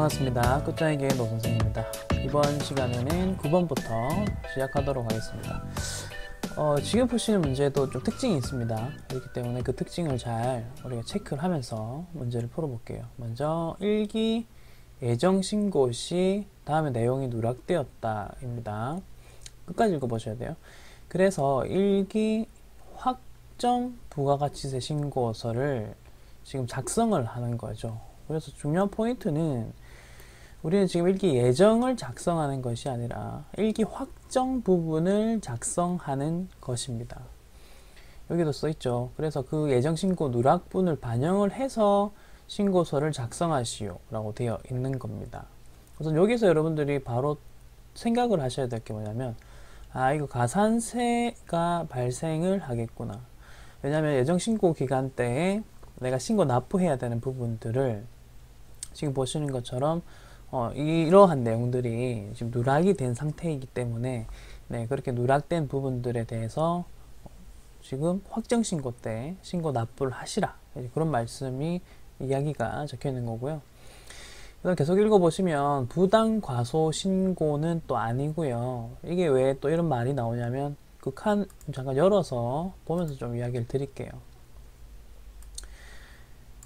반갑습니다. 끝장의 교회 노선생입니다. 이번 시간에는 9번부터 시작하도록 하겠습니다. 지금 푸시는 문제도 좀 특징이 있습니다. 그렇기 때문에 그 특징을 잘 우리가 체크를 하면서 문제를 풀어볼게요. 먼저 1기 예정신고 시 다음에 내용이 누락되었다 입니다. 끝까지 읽어보셔야 돼요. 그래서 1기 확정 부가가치세 신고서를 지금 작성을 하는 거죠. 그래서 중요한 포인트는 우리는 지금 1기 예정을 작성하는 것이 아니라 1기 확정 부분을 작성하는 것입니다. 여기도 써있죠. 그래서 그 예정신고 누락분을 반영을 해서 신고서를 작성하시오 라고 되어 있는 겁니다. 우선 여기서 여러분들이 바로 생각을 하셔야 될 게 뭐냐면, 이거 가산세가 발생을 하겠구나. 왜냐하면 예정신고 기간 때에 내가 신고 납부해야 되는 부분들을 지금 보시는 것처럼 이러한 내용들이 지금 누락이 된 상태이기 때문에 그렇게 누락된 부분들에 대해서 지금 확정 신고 때 신고 납부를 하시라, 그런 말씀이 이야기가 적혀 있는 거고요. 그다음 계속 읽어보시면 부당 과소 신고는 또 아니고요. 이게 왜 또 이런 말이 나오냐면 그 칸 잠깐 열어서 보면서 좀 이야기를 드릴게요.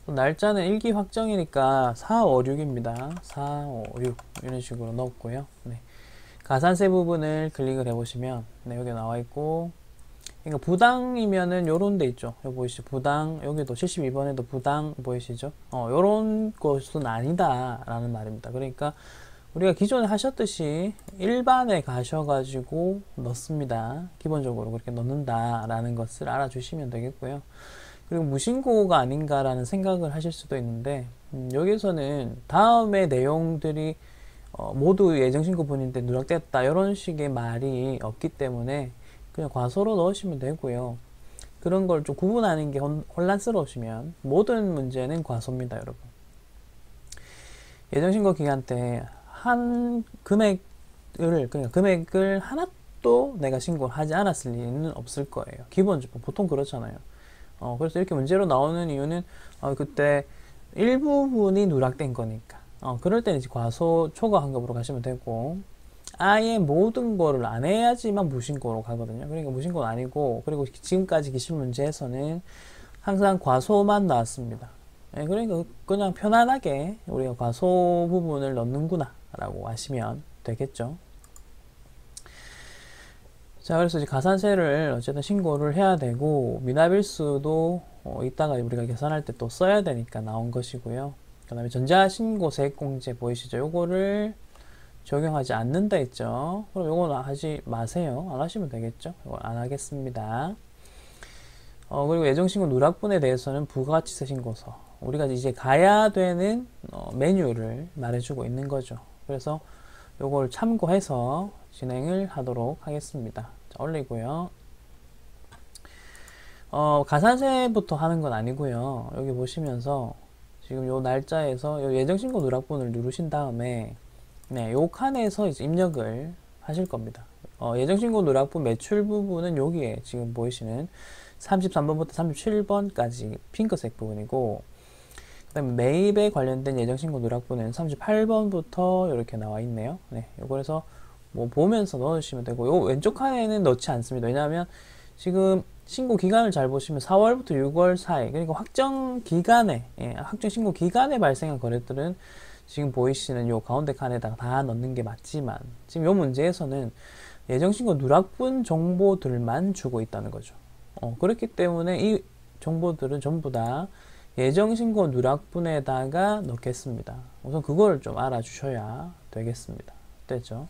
날짜는 1기 확정이니까 4566입니다. 456 이런 식으로 넣었고요. 가산세 부분을 클릭을 해보시면 여기 나와 있고, 그러니까 부당이면은 요런 데 있죠. 여기 보이시죠? 부당, 여기도 72번에도 부당 보이시죠? 요런 것은 아니다 라는 말입니다. 그러니까 우리가 기존에 하셨듯이 일반에 가셔가지고 넣습니다. 기본적으로 그렇게 넣는다 라는 것을 알아주시면 되겠고요. 그리고 무신고가 아닌가라는 생각을 하실 수도 있는데, 여기서는 다음의 내용들이 모두 예정신고 분인데 누락됐다 이런 식의 말이 없기 때문에 그냥 과소로 넣으시면 되고요. 그런 걸 좀 구분하는 게 혼란스러우시면 모든 문제는 과소입니다, 여러분. 예정신고 기간 때 한 금액을 하나도 내가 신고를 하지 않았을 리는 없을 거예요. 기본적으로 보통 그렇잖아요. 그래서 이렇게 문제로 나오는 이유는 그때 일부분이 누락된 거니까 그럴 때는 이제 과소 초과 환급으로 가시면 되고, 아예 모든 거를 안 해야지만 무신고로 가거든요. 그러니까 무신고는 아니고, 그리고 지금까지 기출 문제에서는 항상 과소만 나왔습니다. 그러니까 그냥 편안하게 우리가 과소 부분을 넣는구나 라고 하시면 되겠죠. 자, 그래서 이제 가산세를 어쨌든 신고를 해야 되고, 미납일수도 이따가 우리가 계산할 때 또 써야 되니까 나온 것이고요. 그 다음에 전자신고세액공제 보이시죠? 요거를 적용하지 않는다 했죠. 그럼 요거는 하지 마세요. 안 하시면 되겠죠. 이거 안 하겠습니다. 그리고 예정신고 누락분에 대해서는 부가가치세 신고서, 우리가 이제 가야 되는 메뉴를 말해주고 있는 거죠. 그래서 요걸 참고해서 진행을 하도록 하겠습니다. 자, 올리고요. 가산세부터 하는 건 아니고요. 여기 보시면서 지금 요 날짜에서 요 예정신고 누락분을 누르신 다음에 요 칸에서 이제 입력을 하실 겁니다. 예정신고 누락분 매출 부분은 여기에 지금 보이시는 33번부터 37번까지 핑크색 부분이고, 그 다음에 매입에 관련된 예정신고 누락분은 38번부터 이렇게 나와 있네요. 그래서 뭐 보면서 넣으시면 되고, 요 왼쪽 칸에는 넣지 않습니다. 왜냐하면 지금 신고 기간을 잘 보시면 4월부터 6월 사이, 그러니까 확정 기간에, 확정 신고 기간에 발생한 거래들은 지금 보이시는 요 가운데 칸에다가 다 넣는 게 맞지만, 지금 요 문제에서는 예정신고 누락분 정보들만 주고 있다는 거죠. 그렇기 때문에 이 정보들은 전부 다 예정신고 누락분에다가 넣겠습니다. 우선 그걸 좀 알아주셔야 되겠습니다. 됐죠?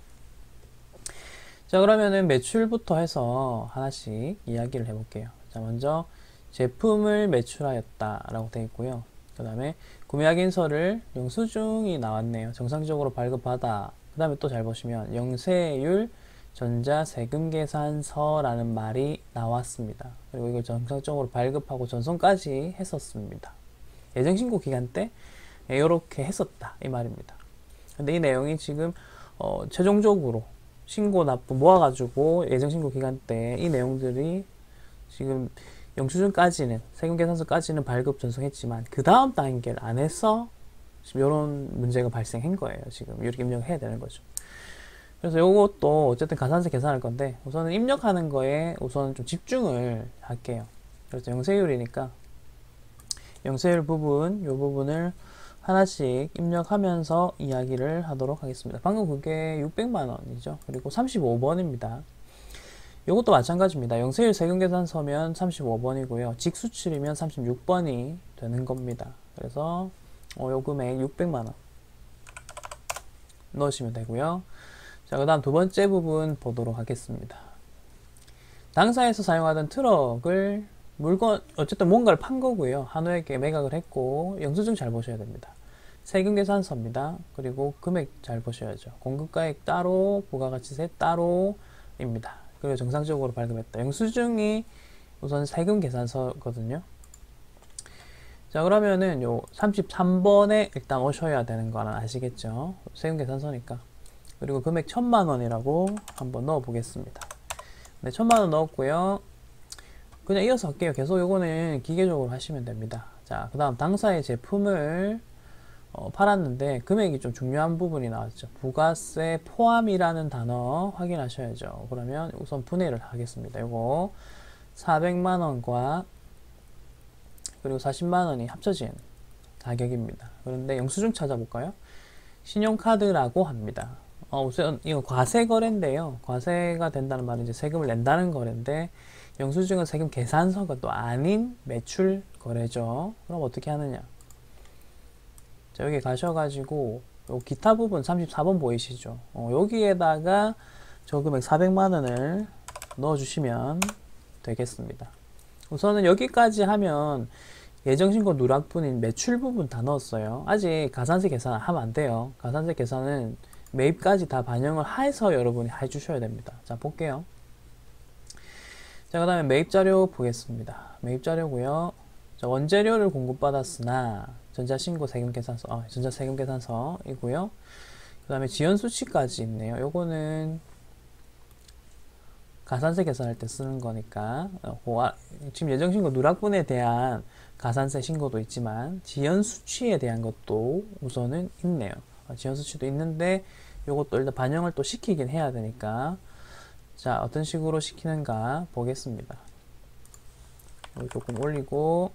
자, 그러면은 매출부터 해서 하나씩 이야기를 해볼게요. 자, 먼저 제품을 매출하였다 라고 되어 있고요. 그 다음에 구매확인서를 영수증이 나왔네요. 정상적으로 발급받아. 그 다음에 또 잘 보시면 영세율 전자세금계산서라는 말이 나왔습니다. 그리고 이걸 정상적으로 발급하고 전송까지 했었습니다. 예정신고 기간 때 이렇게 했었다 이 말입니다. 근데 이 내용이 지금 최종적으로 신고 납부 모아가지고 예정신고 기간 때 이 내용들이 지금 영수증까지는, 세금계산서까지는 발급 전송했지만 그 다음 단계를 안 해서 지금 이런 문제가 발생한 거예요. 지금 이렇게 입력해야 되는 거죠. 그래서 요것도 어쨌든 가산세 계산할 건데 우선은 입력하는 거에 우선 좀 집중을 할게요. 그래서 영세율이니까 영세율 부분, 요 부분을 하나씩 입력하면서 이야기를 하도록 하겠습니다. 방금 그게 600만 원이죠. 그리고 35번입니다. 요것도 마찬가지입니다. 영세율 세금계산서면 35번이고요. 직수출이면 36번이 되는 겁니다. 그래서 요 금액 600만 원 넣으시면 되고요. 자, 그 다음 두 번째 부분 보도록 하겠습니다. 당사에서 사용하던 트럭을 어쨌든 뭔가를 판 거고요. 한우에게 매각을 했고, 영수증 잘 보셔야 됩니다. 세금계산서입니다. 그리고 금액 잘 보셔야죠. 공급가액 따로, 부가가치세 따로입니다. 그리고 정상적으로 발급했다. 영수증이 우선 세금계산서거든요. 자, 그러면은 요 33번에 일단 오셔야 되는 거는 아시겠죠? 세금계산서니까. 그리고 금액 1000만 원이라고 한번 넣어 보겠습니다. 네, 1000만 원 넣었고요. 그냥 이어서 할게요. 계속 요거는 기계적으로 하시면 됩니다. 자, 그 다음 당사의 제품을 팔았는데 금액이 좀 중요한 부분이 나왔죠. 부가세 포함이라는 단어 확인하셔야죠. 그러면 우선 분해를 하겠습니다. 요거 400만 원과 그리고 40만 원이 합쳐진 가격입니다. 그런데 영수증 찾아볼까요? 신용카드라고 합니다. 우선 이거 과세 거래인데요. 과세가 된다는 말은 이제 세금을 낸다는 거래인데 영수증은 세금 계산서가 또 아닌 매출 거래죠. 그럼 어떻게 하느냐? 자, 여기 가셔가지고 요 기타 부분 34번 보이시죠? 여기에다가 저 금액 400만 원을 넣어주시면 되겠습니다. 우선은 여기까지 하면 예정신고 누락분인 매출 부분 다 넣었어요. 아직 가산세 계산 하면 안 돼요. 가산세 계산은 매입까지 다 반영을 해서 여러분이 해주셔야 됩니다. 자, 볼게요. 자, 그 다음에 매입자료 보겠습니다. 매입자료고요. 자, 원재료를 공급받았으나 전자신고 세금계산서, 전자세금계산서이고요. 그 다음에 지연수치까지 있네요. 요거는 가산세 계산할 때 쓰는 거니까 지금 예정신고 누락분에 대한 가산세 신고도 있지만 지연수치에 대한 것도 우선은 있네요. 지연수치도 있는데 요것도 일단 반영을 또 시키긴 해야 되니까 자, 어떤 식으로 시키는가 보겠습니다. 여기 조금 올리고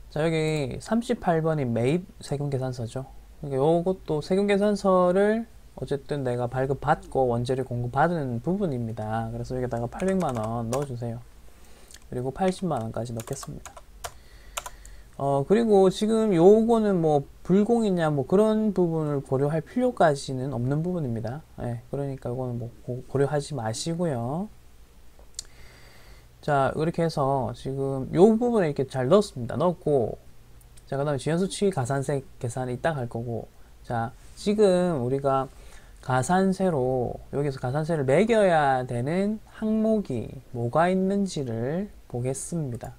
자, 여기 38번이 매입 세금계산서죠. 그러니까 요것도 세금계산서를 어쨌든 내가 발급받고 원재료 공급받은 부분입니다. 그래서 여기다가 800만원 넣어주세요. 그리고 80만원까지 넣겠습니다. 그리고 지금 요거는 뭐 불공이냐 뭐 그런 부분을 고려할 필요까지는 없는 부분입니다. 네, 그러니까 이거는 뭐 고려하지 마시고요. 자, 이렇게 해서 지금 요 부분에 이렇게 잘 넣었습니다. 넣었고, 자, 그 다음에 지연수치 가산세 계산이 이따 갈 거고, 자, 지금 우리가 가산세로 여기서 가산세를 매겨야 되는 항목이 뭐가 있는지를 보겠습니다.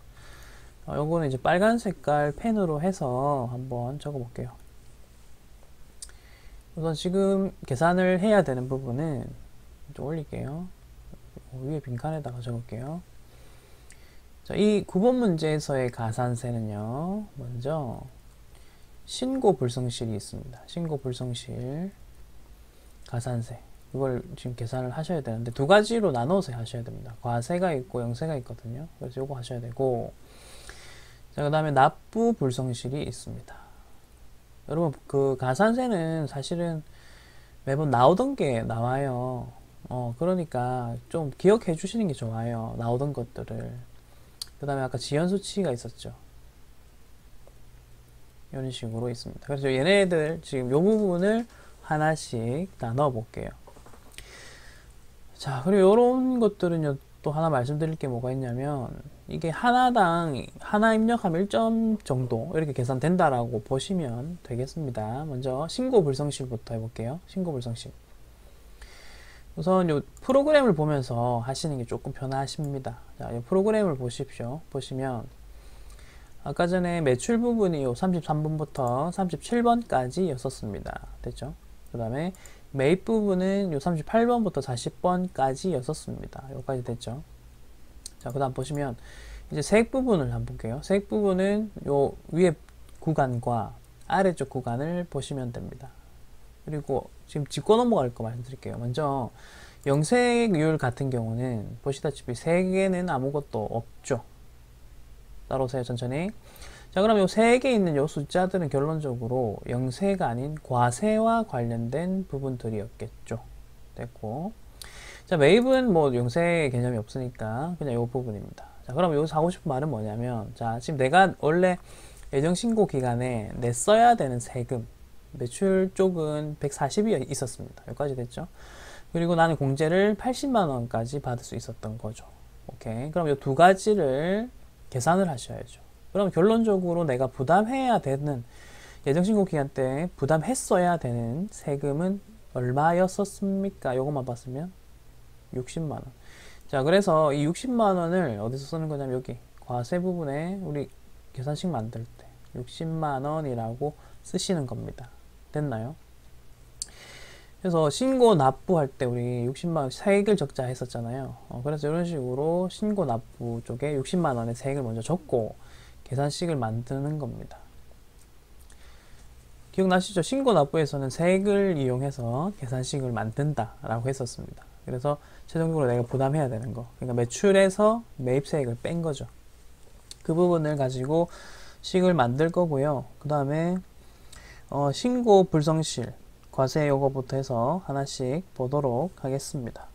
요거는 이제 빨간 색깔 펜으로 해서 한번 적어 볼게요. 우선 지금 계산을 해야 되는 부분은 좀 올릴게요. 위에 빈칸에다가 적을게요. 자, 이 9번 문제에서의 가산세는요, 먼저 신고 불성실이 있습니다. 신고 불성실 가산세, 이걸 지금 계산을 하셔야 되는데 두 가지로 나눠서 하셔야 됩니다. 과세가 있고 영세가 있거든요. 그래서 요거 하셔야 되고, 자, 그 다음에 납부 불성실이 있습니다. 여러분, 그 가산세는 사실은 매번 나오던 게 나와요. 그러니까 좀 기억해 주시는 게 좋아요. 나오던 것들을. 그 다음에 아까 지연수치가 있었죠. 이런 식으로 있습니다. 그래서 얘네들 지금 요 부분을 하나씩 다 넣어 볼게요. 자, 그리고 요런 것들은요, 또 하나 말씀드릴 게 뭐가 있냐면, 이게 하나당, 하나 입력하면 1점 정도 이렇게 계산된다라고 보시면 되겠습니다. 먼저 신고 불성실부터 해볼게요. 신고 불성실. 우선 요 프로그램을 보면서 하시는 게 조금 편하십니다. 자, 이 프로그램을 보십시오. 보시면 아까 전에 매출 부분이 요 33번부터 37번까지 였었습니다. 됐죠? 그 다음에 매입 부분은 요 38번부터 40번까지 였었습니다. 여기까지 됐죠? 자, 그 다음 보시면 이제 세액 부분을 한번 볼게요. 세액 부분은 요 위에 구간과 아래쪽 구간을 보시면 됩니다. 그리고 지금 짚고 넘어갈 거 말씀드릴게요. 먼저 영세율 같은 경우는 보시다시피 세개는 아무것도 없죠. 따라오세요. 천천히. 자, 그럼 요 세 개 있는 요 숫자들은 결론적으로 영세가 아닌 과세와 관련된 부분들이었겠죠. 됐고. 자, 매입은 뭐 영세 개념이 없으니까 그냥 요 부분입니다. 자, 그럼 여기서 하고 싶은 말은 뭐냐면, 자, 지금 내가 원래 예정신고 기간에 냈어야 되는 세금, 매출 쪽은 140이 있었습니다. 여기까지 됐죠? 그리고 나는 공제를 80만 원까지 받을 수 있었던 거죠. 오케이. 그럼 이 두 가지를 계산을 하셔야죠. 그럼 결론적으로 내가 부담해야 되는, 예정신고 기간 때 부담했어야 되는 세금은 얼마였었습니까? 요것만 봤으면 60만 원. 자, 그래서 이 60만 원을 어디서 쓰는 거냐면 여기 과세 부분에 우리 계산식 만들 때 60만 원이라고 쓰시는 겁니다. 됐나요? 그래서 신고 납부할 때 우리 60만 원 세액을 적자 했었잖아요. 그래서 이런 식으로 신고 납부 쪽에 60만 원의 세액을 먼저 적고 계산식을 만드는 겁니다. 기억나시죠? 신고 납부에서는 세액을 이용해서 계산식을 만든다 라고 했었습니다. 그래서 최종적으로 내가 부담해야 되는 거, 그러니까 매출에서 매입세액을 뺀 거죠. 그 부분을 가지고 식을 만들 거고요. 그 다음에 신고 불성실 과세 요거부터 해서 하나씩 보도록 하겠습니다.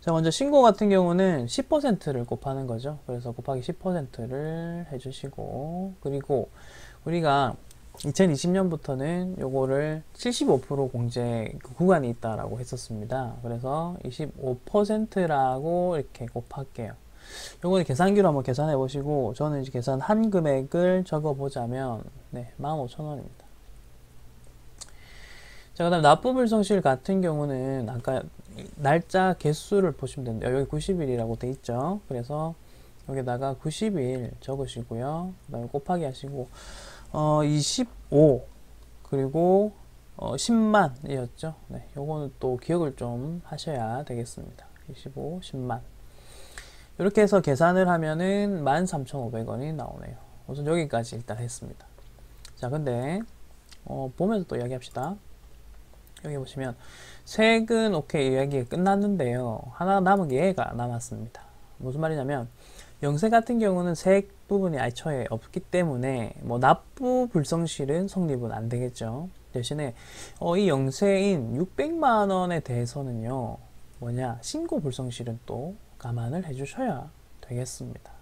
자, 먼저 신고 같은 경우는 10%를 곱하는 거죠. 그래서 곱하기 10%를 해주시고, 그리고 우리가 2020년부터는 요거를 75% 공제 구간이 있다라고 했었습니다. 그래서 25%라고 이렇게 곱할게요. 요거는 계산기로 한번 계산해 보시고, 저는 이제 계산한 금액을 적어 보자면, 네, 15,000원입니다. 자, 그 다음 납부불성실 같은 경우는 아까 날짜 개수를 보시면 됩니다. 여기 90일이라고 돼 있죠. 그래서 여기다가 90일 적으시고요. 그 다음에 곱하기 하시고 25 그리고 10만이었죠. 네, 요거는 또 기억을 좀 하셔야 되겠습니다. 25, 10만 이렇게 해서 계산을 하면은 13,500원이 나오네요. 우선 여기까지 일단 했습니다. 자, 근데 보면서 또 이야기합시다. 여기 보시면 세액은 오케이 이야기가 끝났는데요. 하나 남은 게 얘가 남았습니다. 무슨 말이냐면 영세 같은 경우는 세액 부분이 애초에 없기 때문에 뭐 납부 불성실은 성립은 안 되겠죠. 대신에 이 영세인 600만 원에 대해서는요. 뭐냐 신고 불성실은 또 감안을 해주셔야 되겠습니다.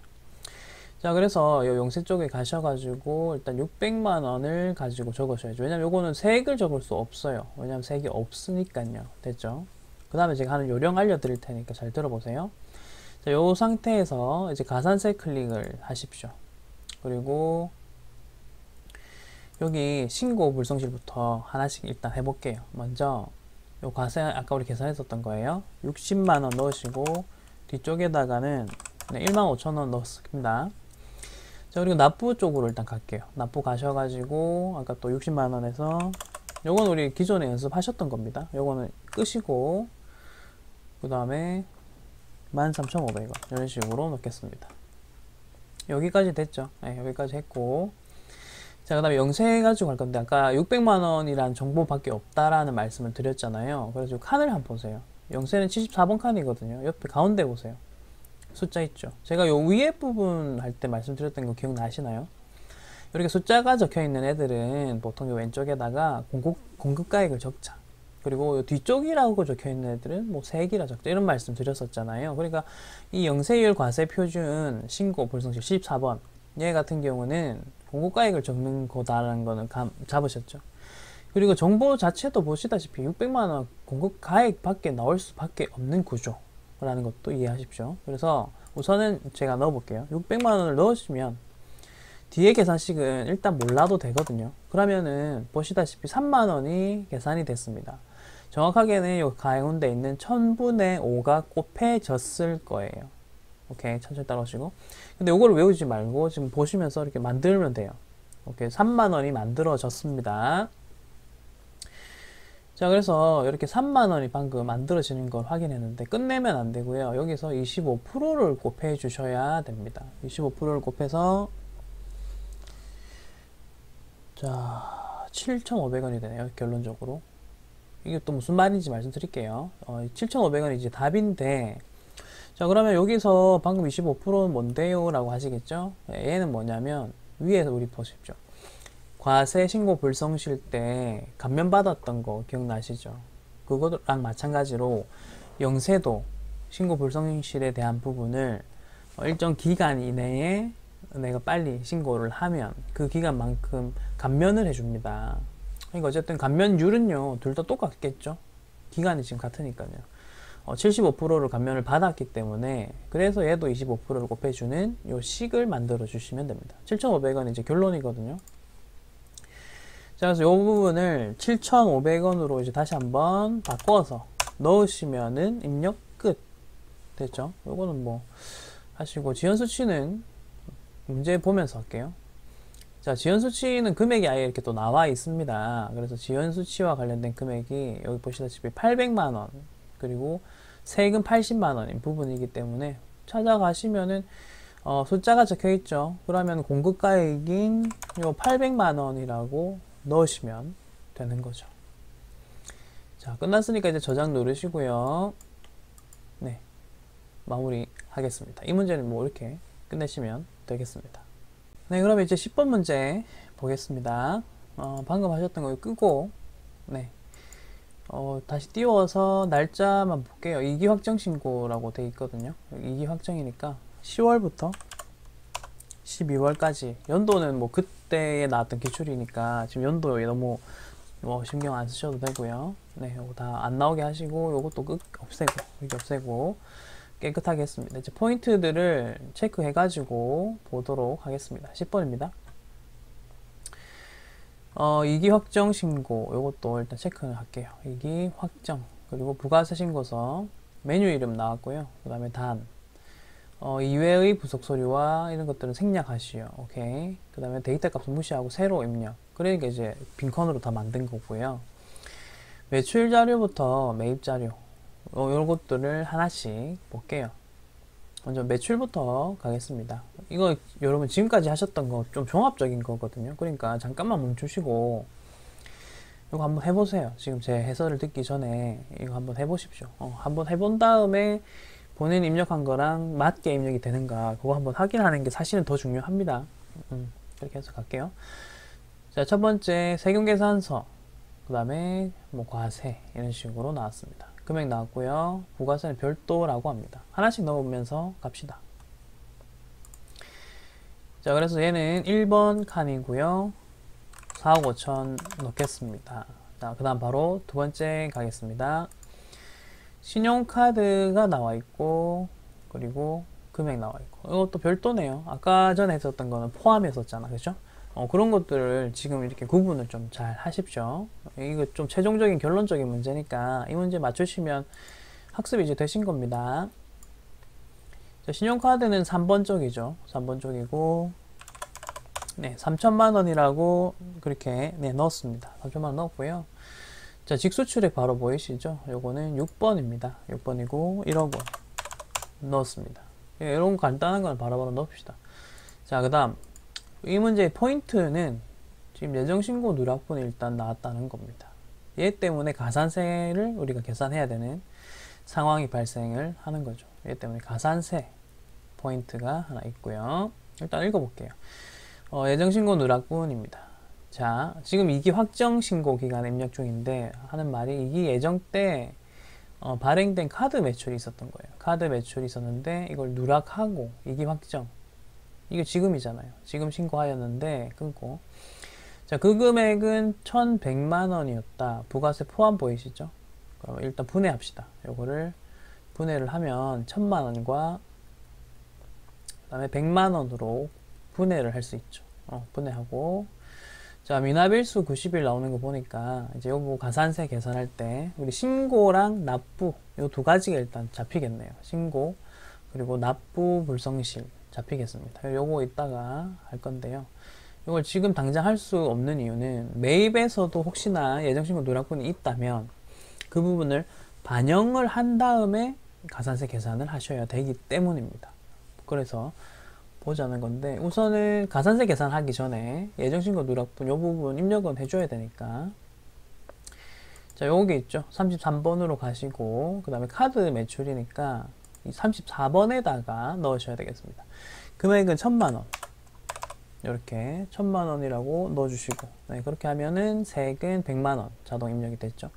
자, 그래서 요 영세 쪽에 가셔가지고 일단 600만 원을 가지고 적으셔야죠. 왜냐면 요거는 세액을 적을 수 없어요. 왜냐면 세액이 없으니까요. 됐죠? 그 다음에 제가 하는 요령 알려드릴 테니까 잘 들어보세요. 자, 요 상태에서 이제 가산세 클릭을 하십시오. 그리고 여기 신고 불성실부터 하나씩 일단 해볼게요. 먼저 요 과세 아까 우리 계산했었던 거예요. 60만 원 넣으시고 뒤쪽에다가는 15,000원 넣습니다. 자, 그리고 납부 쪽으로 일단 갈게요. 납부 가셔가지고 아까 또 60만 원에서 요건 우리 기존에 연습하셨던 겁니다. 요거는 끄시고 그 다음에 13,500원 이런 식으로 넣겠습니다. 여기까지 됐죠. 네, 여기까지 했고, 자, 그 다음에 영세 가지고 갈 건데 아까 600만 원이란 정보밖에 없다라는 말씀을 드렸잖아요. 그래서 칸을 한번 보세요. 영세는 74번 칸이거든요. 옆에 가운데 보세요. 숫자 있죠. 제가 요 위에 부분 할 때 말씀드렸던 거 기억나시나요? 이렇게 숫자가 적혀 있는 애들은 보통 요 왼쪽에다가 공급가액을 적자. 그리고 요 뒤쪽이라고 적혀 있는 애들은 뭐 세액이라 적자. 이런 말씀 드렸었잖아요. 그러니까 이 영세율 과세 표준 신고 불성실 14번 얘 같은 경우는 공급가액을 적는 거다라는 거는 잡으셨죠. 그리고 정보 자체도 보시다시피 600만 원 공급가액 밖에 나올 수밖에 없는 구조. 라는 것도 이해하십시오. 그래서 우선은 제가 넣어 볼게요. 600만 원을 넣으시면 뒤에 계산식은 일단 몰라도 되거든요. 그러면은 보시다시피 3만 원이 계산이 됐습니다. 정확하게는 이 가운데 있는 1000분의 5가 곱해졌을 거예요. 오케이, 천천히 따라오시고. 근데 이거를 외우지 말고 지금 보시면서 이렇게 만들면 돼요. 오케이, 3만 원이 만들어졌습니다. 자, 그래서 이렇게 3만 원이 방금 만들어지는 걸 확인했는데 끝내면 안 되고요. 여기서 25%를 곱해 주셔야 됩니다. 25%를 곱해서 자, 7,500원이 되네요. 결론적으로. 이게 또 무슨 말인지 말씀드릴게요. 7,500원이 이제 답인데, 자, 그러면 여기서 방금 25%는 뭔데요? 라고 하시겠죠? 얘는 뭐냐면, 위에서 우리 보십시오. 과세 신고 불성실 때 감면받았던 거 기억나시죠? 그거랑 마찬가지로 영세도 신고 불성실에 대한 부분을 일정 기간 이내에 내가 빨리 신고를 하면 그 기간만큼 감면을 해줍니다. 그러니까 어쨌든 감면율은요, 둘 다 똑같겠죠? 기간이 지금 같으니까요. 75%를 감면을 받았기 때문에, 그래서 얘도 25%를 곱해주는 요 식을 만들어 주시면 됩니다. 7,500원 이제 결론이거든요. 자, 그래서 이 부분을 7,500원으로 이제 다시 한번 바꿔서 넣으시면은 입력 끝. 됐죠? 요거는 뭐 하시고, 지연수치는 문제 보면서 할게요. 자, 지연수치는 금액이 아예 이렇게 또 나와 있습니다. 그래서 지연수치와 관련된 금액이 여기 보시다시피 800만원, 그리고 세금 80만원인 부분이기 때문에 찾아가시면은 숫자가 적혀 있죠. 그러면 공급가액인 요 800만원이라고 넣으시면 되는 거죠. 자, 끝났으니까 이제 저장 누르시고요. 네, 마무리 하겠습니다. 이 문제는 뭐 이렇게 끝내시면 되겠습니다. 네, 그럼 이제 10번 문제 보겠습니다. 방금 하셨던 거 끄고, 네, 다시 띄워서 날짜만 볼게요. 이기 확정 신고라고 돼 있거든요. 이기 확정이니까 10월부터 12월까지, 연도는 뭐 그때에 나왔던 기출이니까 지금 연도에 너무 신경 안 쓰셔도 되고요. 네, 요거 다 안 나오게 하시고, 요것도 없애고, 이렇게 없애고 깨끗하게 했습니다. 이제 포인트들을 체크해 가지고 보도록 하겠습니다. 10번입니다. 이기 확정 신고, 요것도 일단 체크를 할게요. 이기 확정, 그리고 부가세 신고서, 메뉴 이름 나왔고요. 그 다음에 단, 이외의 부속 서류와 이런 것들은 생략하시오. 오케이. 그 다음에 데이터 값은 무시하고 새로 입력. 그러니까 이제 빈컨으로 다 만든 거고요. 매출 자료부터 매입 자료, 이런 것들을 하나씩 볼게요. 먼저 매출부터 가겠습니다. 이거 여러분 지금까지 하셨던 거 좀 종합적인 거거든요. 그러니까 잠깐만 멈추시고 이거 한번 해보세요. 지금 제 해설을 듣기 전에 이거 한번 해보십시오. 한번 해본 다음에 본인 입력한 거랑 맞게 입력이 되는가 그거 한번 확인하는 게 사실은 더 중요합니다. 이렇게 해서 갈게요. 자, 첫 번째 세금계산서, 그 다음에 뭐 과세 이런 식으로 나왔습니다. 금액 나왔고요. 부가세는 별도라고 합니다. 하나씩 넣으면서 갑시다. 자, 그래서 얘는 1번 칸이고요. 4억 5천 넣겠습니다. 자, 그 다음 바로 두 번째 가겠습니다. 신용카드가 나와 있고, 그리고 금액 나와 있고, 이것도 별도네요. 아까 전에 했었던 거는 포함했었잖아, 그죠? 그런 것들을 지금 이렇게 구분을 좀 잘 하십시오. 이거 좀 최종적인 결론적인 문제니까 이 문제 맞추시면 학습이 이제 되신 겁니다. 자, 신용카드는 3번 쪽이죠. 3번 쪽이고, 네, 3천만 원이라고 그렇게 네, 넣었습니다. 3천만 원 넣었고요. 자, 직수출액 바로 보이시죠? 요거는 6번입니다. 6번이고 1억 원 넣었습니다. 이런 간단한 건 바로바로 넣읍시다. 자, 그 다음 이 문제의 포인트는 지금 예정신고 누락분이 일단 나왔다는 겁니다. 얘 때문에 가산세를 우리가 계산해야 되는 상황이 발생을 하는 거죠. 얘 때문에 가산세 포인트가 하나 있고요. 일단 읽어볼게요. 예정신고 누락분입니다. 자, 지금 이기 확정 신고 기간에 입력 중인데 하는 말이 이기 예정 때 발행된 카드 매출이 있었던 거예요. 카드 매출이 있었는데 이걸 누락하고 이기 확정, 이게 지금이잖아요. 지금 신고하였는데 끊고, 자, 그 금액은 1,100만 원이었다. 부가세 포함 보이시죠? 그럼 일단 분해합시다. 요거를 분해를 하면 1,000만 원과 그 다음에 100만 원으로 분해를 할 수 있죠. 분해하고, 자, 미납일수 90일 나오는 거 보니까 이제 요거 가산세 계산할 때 우리 신고랑 납부 요 두 가지가 일단 잡히겠네요. 신고 그리고 납부 불성실 잡히겠습니다. 요거 이따가 할 건데요. 이걸 지금 당장 할 수 없는 이유는 매입에서도 혹시나 예정신고 누락분이 있다면 그 부분을 반영을 한 다음에 가산세 계산을 하셔야 되기 때문입니다. 그래서 보자는 건데, 우선은 가산세 계산하기 전에 예정신고 누락분 요 부분 입력은 해줘야 되니까, 자, 요게 있죠. 33번으로 가시고, 그 다음에 카드 매출이니까 이 34번에다가 넣으셔야 되겠습니다. 금액은 1000만원. 이렇게 1000만원이라고 넣어주시고, 네, 그렇게 하면은 세액은 100만원 자동 입력이 됐죠.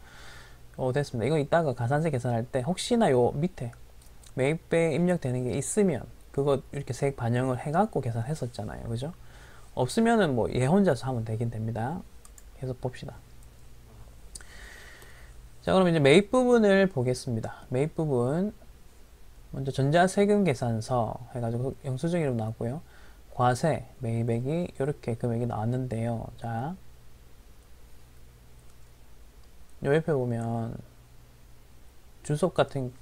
됐습니다. 이거 이따가 가산세 계산할 때 혹시나 요 밑에 매입배에 입력되는 게 있으면 그거 이렇게 세액 반영을 해갖고 계산했었잖아요. 그죠? 없으면은 뭐 얘 혼자서 하면 되긴 됩니다. 계속 봅시다. 자, 그럼 이제 매입 부분을 보겠습니다. 매입 부분 먼저 전자세금 계산서 해가지고 영수증 이름 나왔고요. 과세 매입액이 이렇게 금액이 나왔는데요. 자, 요 옆에 보면 주석 같은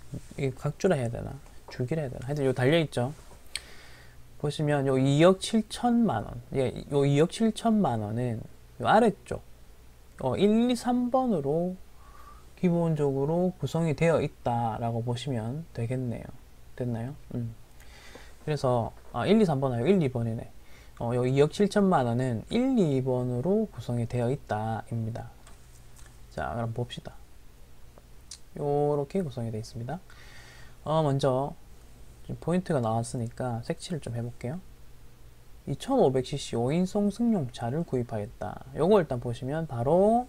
각주라 해야 되나 주기라 해야 되나 하여튼 요 달려있죠. 보시면 요 2억 7천만원, 예, 요 2억 7천만원은 요 아래쪽 1, 2, 3번으로 기본적으로 구성이 되어 있다라고 보시면 되겠네요. 됐나요? 그래서 1, 2, 3번 아니고 1, 2번이네. 요 2억 7천만원은 1, 2번으로 구성이 되어 있다 입니다. 자, 그럼 봅시다. 요렇게 구성이 되어 있습니다. 먼저 포인트가 나왔으니까 색칠을 좀 해볼게요. 2500cc 5인송 승용차를 구입하였다. 요거 일단 보시면 바로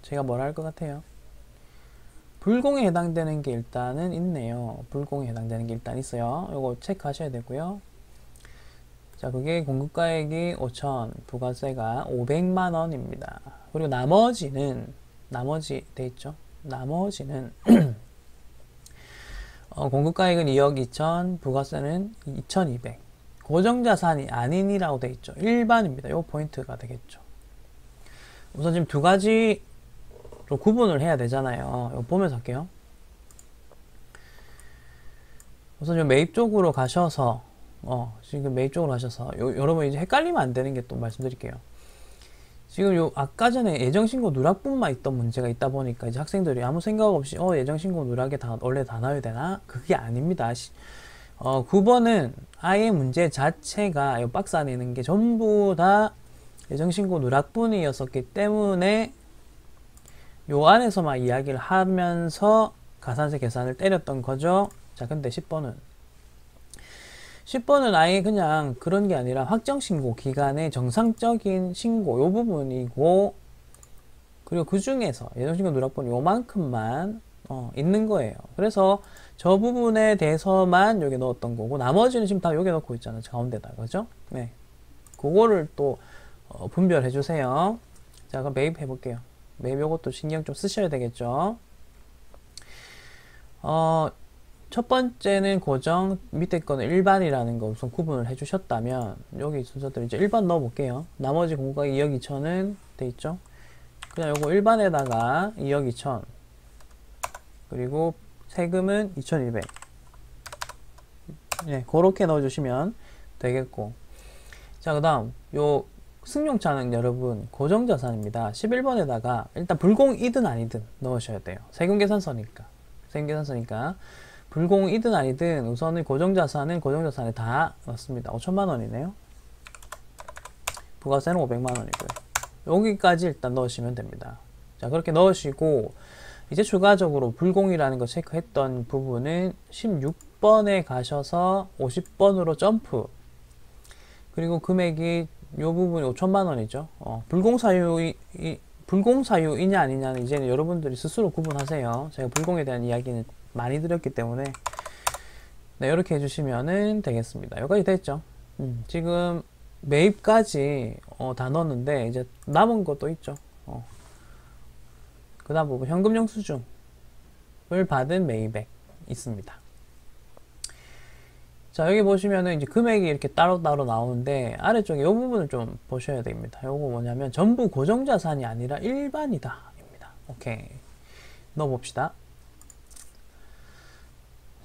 제가 뭐라 할 것 같아요? 불공에 해당되는 게 일단은 있네요. 불공에 해당되는 게 일단 있어요. 요거 체크하셔야 되고요. 자, 그게 공급가액이 5천, 부가세가 500만원입니다. 그리고 나머지 돼 있죠? 나머지는 공급가액은 2억 2천, 부가세는 2,200. 고정자산이 아닌이라고 돼 있죠. 일반입니다. 요 포인트가 되겠죠. 우선 지금 두 가지로 구분을 해야 되잖아요. 이거 보면서 할게요. 우선 요 매입 쪽으로 가셔서 지금 매입 쪽으로 가셔서 여러분 이제 헷갈리면 안 되는 게 또 말씀드릴게요. 지금 요 아까 전에 예정신고 누락분만 있던 문제가 있다 보니까 이제 학생들이 아무 생각 없이 예정신고 누락에 원래 다 넣어야 되나? 그게 아닙니다. 9번은 아예 문제 자체가 요 박스 안에 있는 게 전부 다 예정신고 누락분이었었기 때문에 요 안에서만 이야기를 하면서 가산세 계산을 때렸던 거죠. 자, 근데 10번은 아예 그냥 그런 게 아니라 확정신고 기간의 정상적인 신고 요 부분이고, 그리고 그 중에서 예정신고 누락분 요만큼만 있는 거예요. 그래서 저 부분에 대해서만 여기 넣었던 거고, 나머지는 지금 다 여기 넣고 있잖아요. 가운데다. 그죠? 네. 그거를 또 분별해 주세요. 자, 그럼 매입 해볼게요. 매입 요것도 신경 좀 쓰셔야 되겠죠. 첫 번째는 고정, 밑에 거는 일반이라는 거 우선 구분을 해주셨다면, 여기 순서대로 이제 1번 넣어볼게요. 나머지 공급가 2억 2천은 돼 있죠. 그냥 요거 일반에다가 2억 2천, 그리고 세금은 2,200. 네, 그렇게 넣어주시면 되겠고. 자, 그 다음, 요 승용차는 여러분 고정자산입니다. 11번에다가 일단 불공이든 아니든 넣으셔야 돼요. 세금계산서니까. 불공이든 아니든 우선은 고정자산은 고정자산에 다 넣습니다. 5천만원이네요. 부가세는 500만원이고요. 여기까지 일단 넣으시면 됩니다. 자, 그렇게 넣으시고 이제 추가적으로 불공이라는 거 체크했던 부분은 16번에 가셔서 50번으로 점프, 그리고 금액이 요 부분이 5천만원이죠. 불공사유이냐 아니냐는 이제는 여러분들이 스스로 구분하세요. 제가 불공에 대한 이야기는 많이 드렸기 때문에. 네, 이렇게 해주시면 되겠습니다. 여기까지 됐죠. 지금 매입까지 다 넣었는데 이제 남은 것도 있죠. 그 다음 부분 현금 영수증을 받은 매입액 있습니다. 자, 여기 보시면은 이제 금액이 이렇게 따로따로 나오는데 아래쪽에 이 부분을 좀 보셔야 됩니다. 요거 뭐냐면 전부 고정자산이 아니라 일반이다 입니다. 오케이, 넣어봅시다.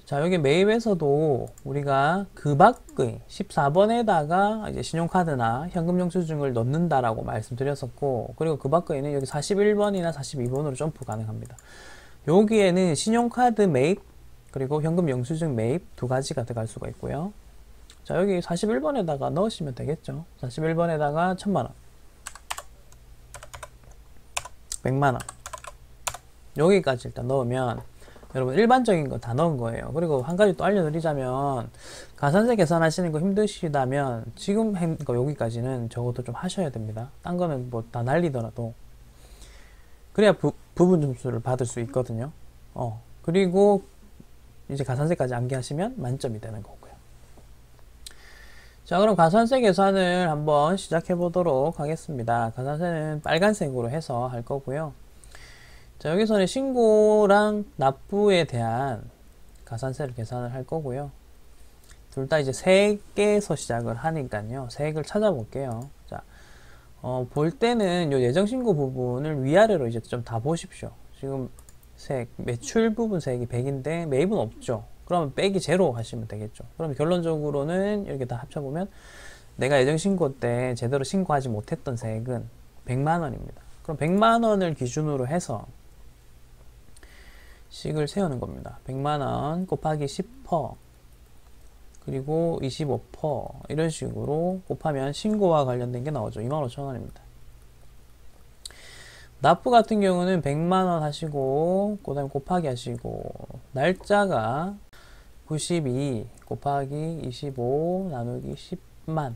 자, 여기 매입에서도 우리가 그 밖의 14번에다가 이제 신용카드나 현금 영수증을 넣는다라고 말씀드렸었고, 그리고 그 밖에는 여기 41번이나 42번으로 점프 가능합니다. 여기에는 신용카드 매입 그리고 현금 영수증 매입 두 가지가 들어갈 수가 있고요. 자, 여기 41번에다가 넣으시면 되겠죠. 41번에다가 1000만원, 100만원, 여기까지 일단 넣으면 여러분 일반적인 거 다 넣은 거예요. 그리고 한 가지 또 알려드리자면, 가산세 계산하시는 거 힘드시다면 지금 한 거 여기까지는 적어도 좀 하셔야 됩니다. 딴 거는 뭐 다 날리더라도. 그래야 부분 점수를 받을 수 있거든요. 그리고 이제 가산세까지 암기하시면 만점이 되는 거고요. 자, 그럼 가산세 계산을 한번 시작해 보도록 하겠습니다. 가산세는 빨간색으로 해서 할 거고요. 자, 여기서는 신고랑 납부에 대한 가산세를 계산을 할 거고요. 둘 다 이제 세액에서 시작을 하니까요. 세액을 찾아볼게요. 자, 볼 때는 요 예정신고 부분을 위아래로 이제 좀 다 보십시오. 지금 세액, 매출 부분 세액이 100인데 매입은 없죠. 그러면 빼기 제로 하시면 되겠죠. 그럼 결론적으로는 이렇게 다 합쳐보면 내가 예정신고 때 제대로 신고하지 못했던 세액은 100만원입니다. 그럼 100만원을 기준으로 해서 식을 세우는 겁니다. 100만원 곱하기 10% 그리고 25% 이런 식으로 곱하면 신고와 관련된 게 나오죠. 25,000원입니다. 납부 같은 경우는 100만원 하시고 그 다음에 곱하기 하시고 날짜가 92 곱하기 25 나누기 10만.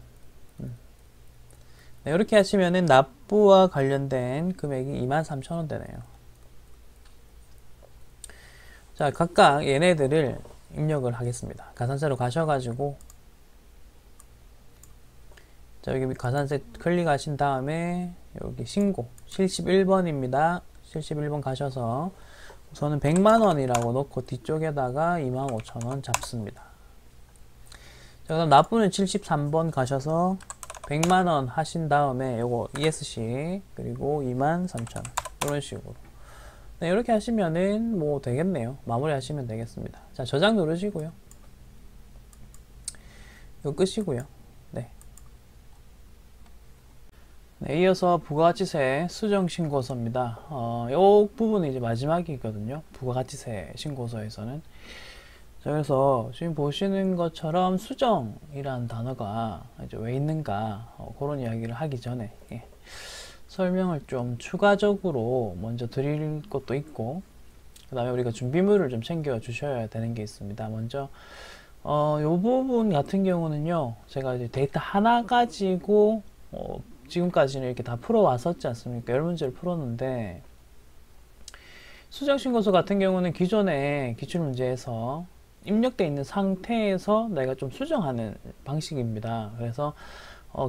네, 이렇게 하시면은 납부와 관련된 금액이 23,000원 되네요. 자, 각각 얘네들을 입력을 하겠습니다. 가산세로 가셔가지고, 자, 여기 가산세 클릭하신 다음에 여기 신고 71번입니다. 71번 가셔서 우선은 100만원이라고 넣고 뒤쪽에다가 25,000원 잡습니다. 자, 그다음 납부는 73번 가셔서 100만원 하신 다음에 요거 ESC 그리고 23,000원 이런 식으로. 네, 이렇게 하시면은 뭐 되겠네요. 마무리 하시면 되겠습니다. 자, 저장 누르시고요. 이거 끄시고요. 네. 네, 이어서 부가가치세 수정신고서입니다. 요 부분이 이제 마지막이거든요. 부가가치세 신고서에서는. 자, 그래서 지금 보시는 것처럼 수정이라는 단어가 이제 왜 있는가, 그런 이야기를 하기 전에, 설명을 좀 추가적으로 먼저 드릴 것도 있고, 그 다음에 우리가 준비물을 좀 챙겨 주셔야 되는 게 있습니다. 먼저, 요 부분 같은 경우는요, 제가 이제 데이터 하나 가지고, 지금까지는 이렇게 다 풀어왔었지 않습니까? 10문제를 풀었는데, 수정신고서 같은 경우는 기존의 기출문제에서 입력되어 있는 상태에서 내가 좀 수정하는 방식입니다. 그래서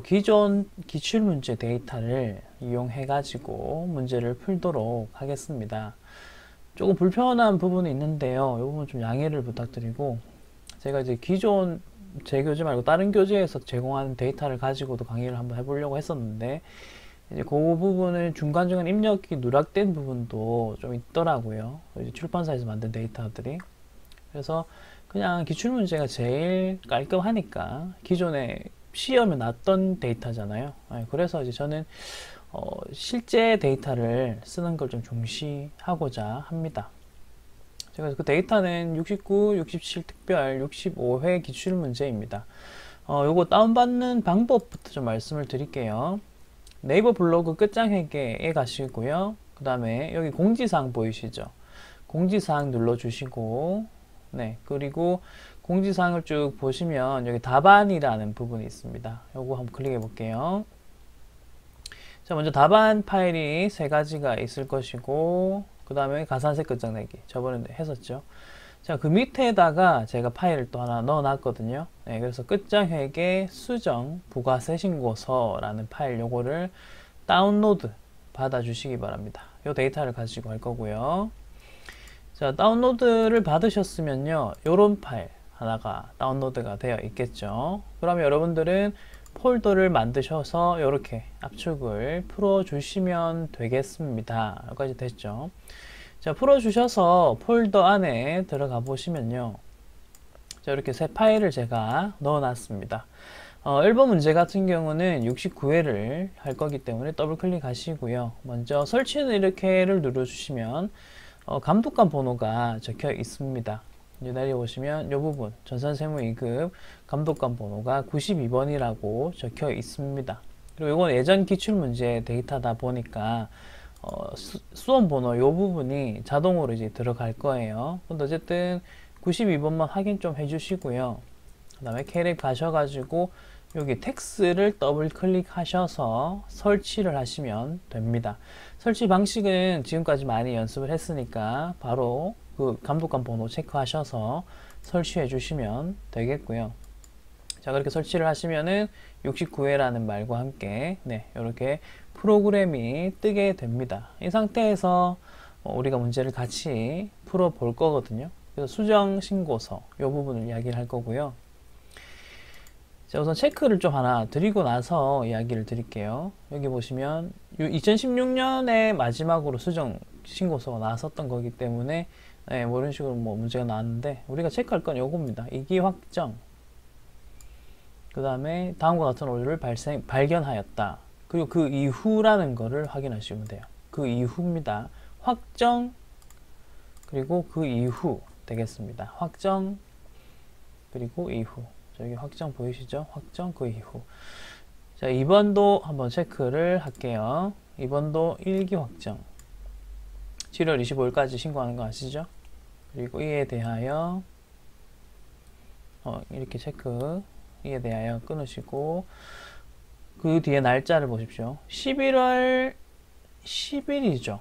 기존 기출문제 데이터를 이용해 가지고 문제를 풀도록 하겠습니다. 조금 불편한 부분이 있는데요. 이 부분 좀 양해를 부탁드리고, 제가 이제 기존 제 교재 말고 다른 교재에서 제공하는 데이터를 가지고도 강의를 한번 해보려고 했었는데, 이제 그 부분을 중간중간 입력이 누락된 부분도 좀 있더라고요. 이제 출판사에서 만든 데이터들이. 그래서 그냥 기출문제가 제일 깔끔하니까, 기존에 시험에 났던 데이터잖아요. 그래서 이제 저는 실제 데이터를 쓰는 걸 좀 중시하고자 합니다. 제가 그 데이터는 69, 67 특별 65회 기출문제입니다. 요거 다운받는 방법부터 좀 말씀을 드릴게요. 네이버 블로그 끝장회계에 가시고요. 그 다음에 여기 공지사항 보이시죠? 공지사항 눌러주시고, 네, 그리고 공지사항을 쭉 보시면 여기 답안이라는 부분이 있습니다. 요거 한번 클릭해 볼게요. 자, 먼저 답안 파일이 세 가지가 있을 것이고, 그 다음에 가산세 끝장내기 저번에 했었죠. 자, 그 밑에다가 제가 파일을 또 하나 넣어 놨거든요. 네, 그래서 끝장회계 수정 부가세 신고서라는 파일, 요거를 다운로드 받아 주시기 바랍니다. 요 데이터를 가지고 할 거고요. 자, 다운로드를 받으셨으면요, 요런 파일 하나가 다운로드가 되어 있겠죠. 그러면 여러분들은 폴더를 만드셔서 이렇게 압축을 풀어 주시면 되겠습니다. 여기까지 됐죠. 자, 풀어 주셔서 폴더 안에 들어가 보시면요, 자, 이렇게 새 파일을 제가 넣어 놨습니다. 1번 문제 같은 경우는 69회를 할 거기 때문에 더블 클릭하시고요. 먼저 설치는 이렇게를 눌러 주시면 감독관 번호가 적혀 있습니다. 이제 내려오시면 이 부분 전산세무이급 감독관 번호가 92번이라고 적혀 있습니다. 그리고 이건 예전 기출문제 데이터다 보니까 수험 번호 이 부분이 자동으로 이제 들어갈 거예요. 근데 어쨌든 92번만 확인 좀 해주시고요. 그 다음에 캐릭 가셔가지고 여기 텍스를 더블 클릭하셔서 설치를 하시면 됩니다. 설치 방식은 지금까지 많이 연습을 했으니까 바로 그 감독관 번호 체크하셔서 설치해 주시면 되겠고요. 자, 그렇게 설치를 하시면은 69회라는 말과 함께 이렇게 프로그램이 뜨게 됩니다. 이 상태에서 우리가 문제를 같이 풀어 볼 거거든요. 그래서 수정 신고서 이 부분을 이야기를 할 거고요. 자, 우선 체크를 좀 하나 드리고 나서 이야기를 드릴게요. 여기 보시면 2016년에 마지막으로 수정 신고서가 나왔었던 거기 때문에 뭐 이런 식으로 뭐 문제가 나왔는데 우리가 체크할 건 요겁니다. 이기 확정. 그 다음에 다음과 같은 오류를 발견하였다. 그리고 그 이후라는 거를 확인하시면 돼요. 그 이후입니다. 확정 그리고 그 이후 되겠습니다. 확정 그리고 이후. 여기 확정 보이시죠? 확정 그 이후. 자, 2번도 한번 체크를 할게요. 2번도 1기 확정. 7월 25일까지 신고하는 거 아시죠? 그리고 이에 대하여 이렇게 체크 이에 대하여 끊으시고 그 뒤에 날짜를 보십시오. 11월 10일이죠.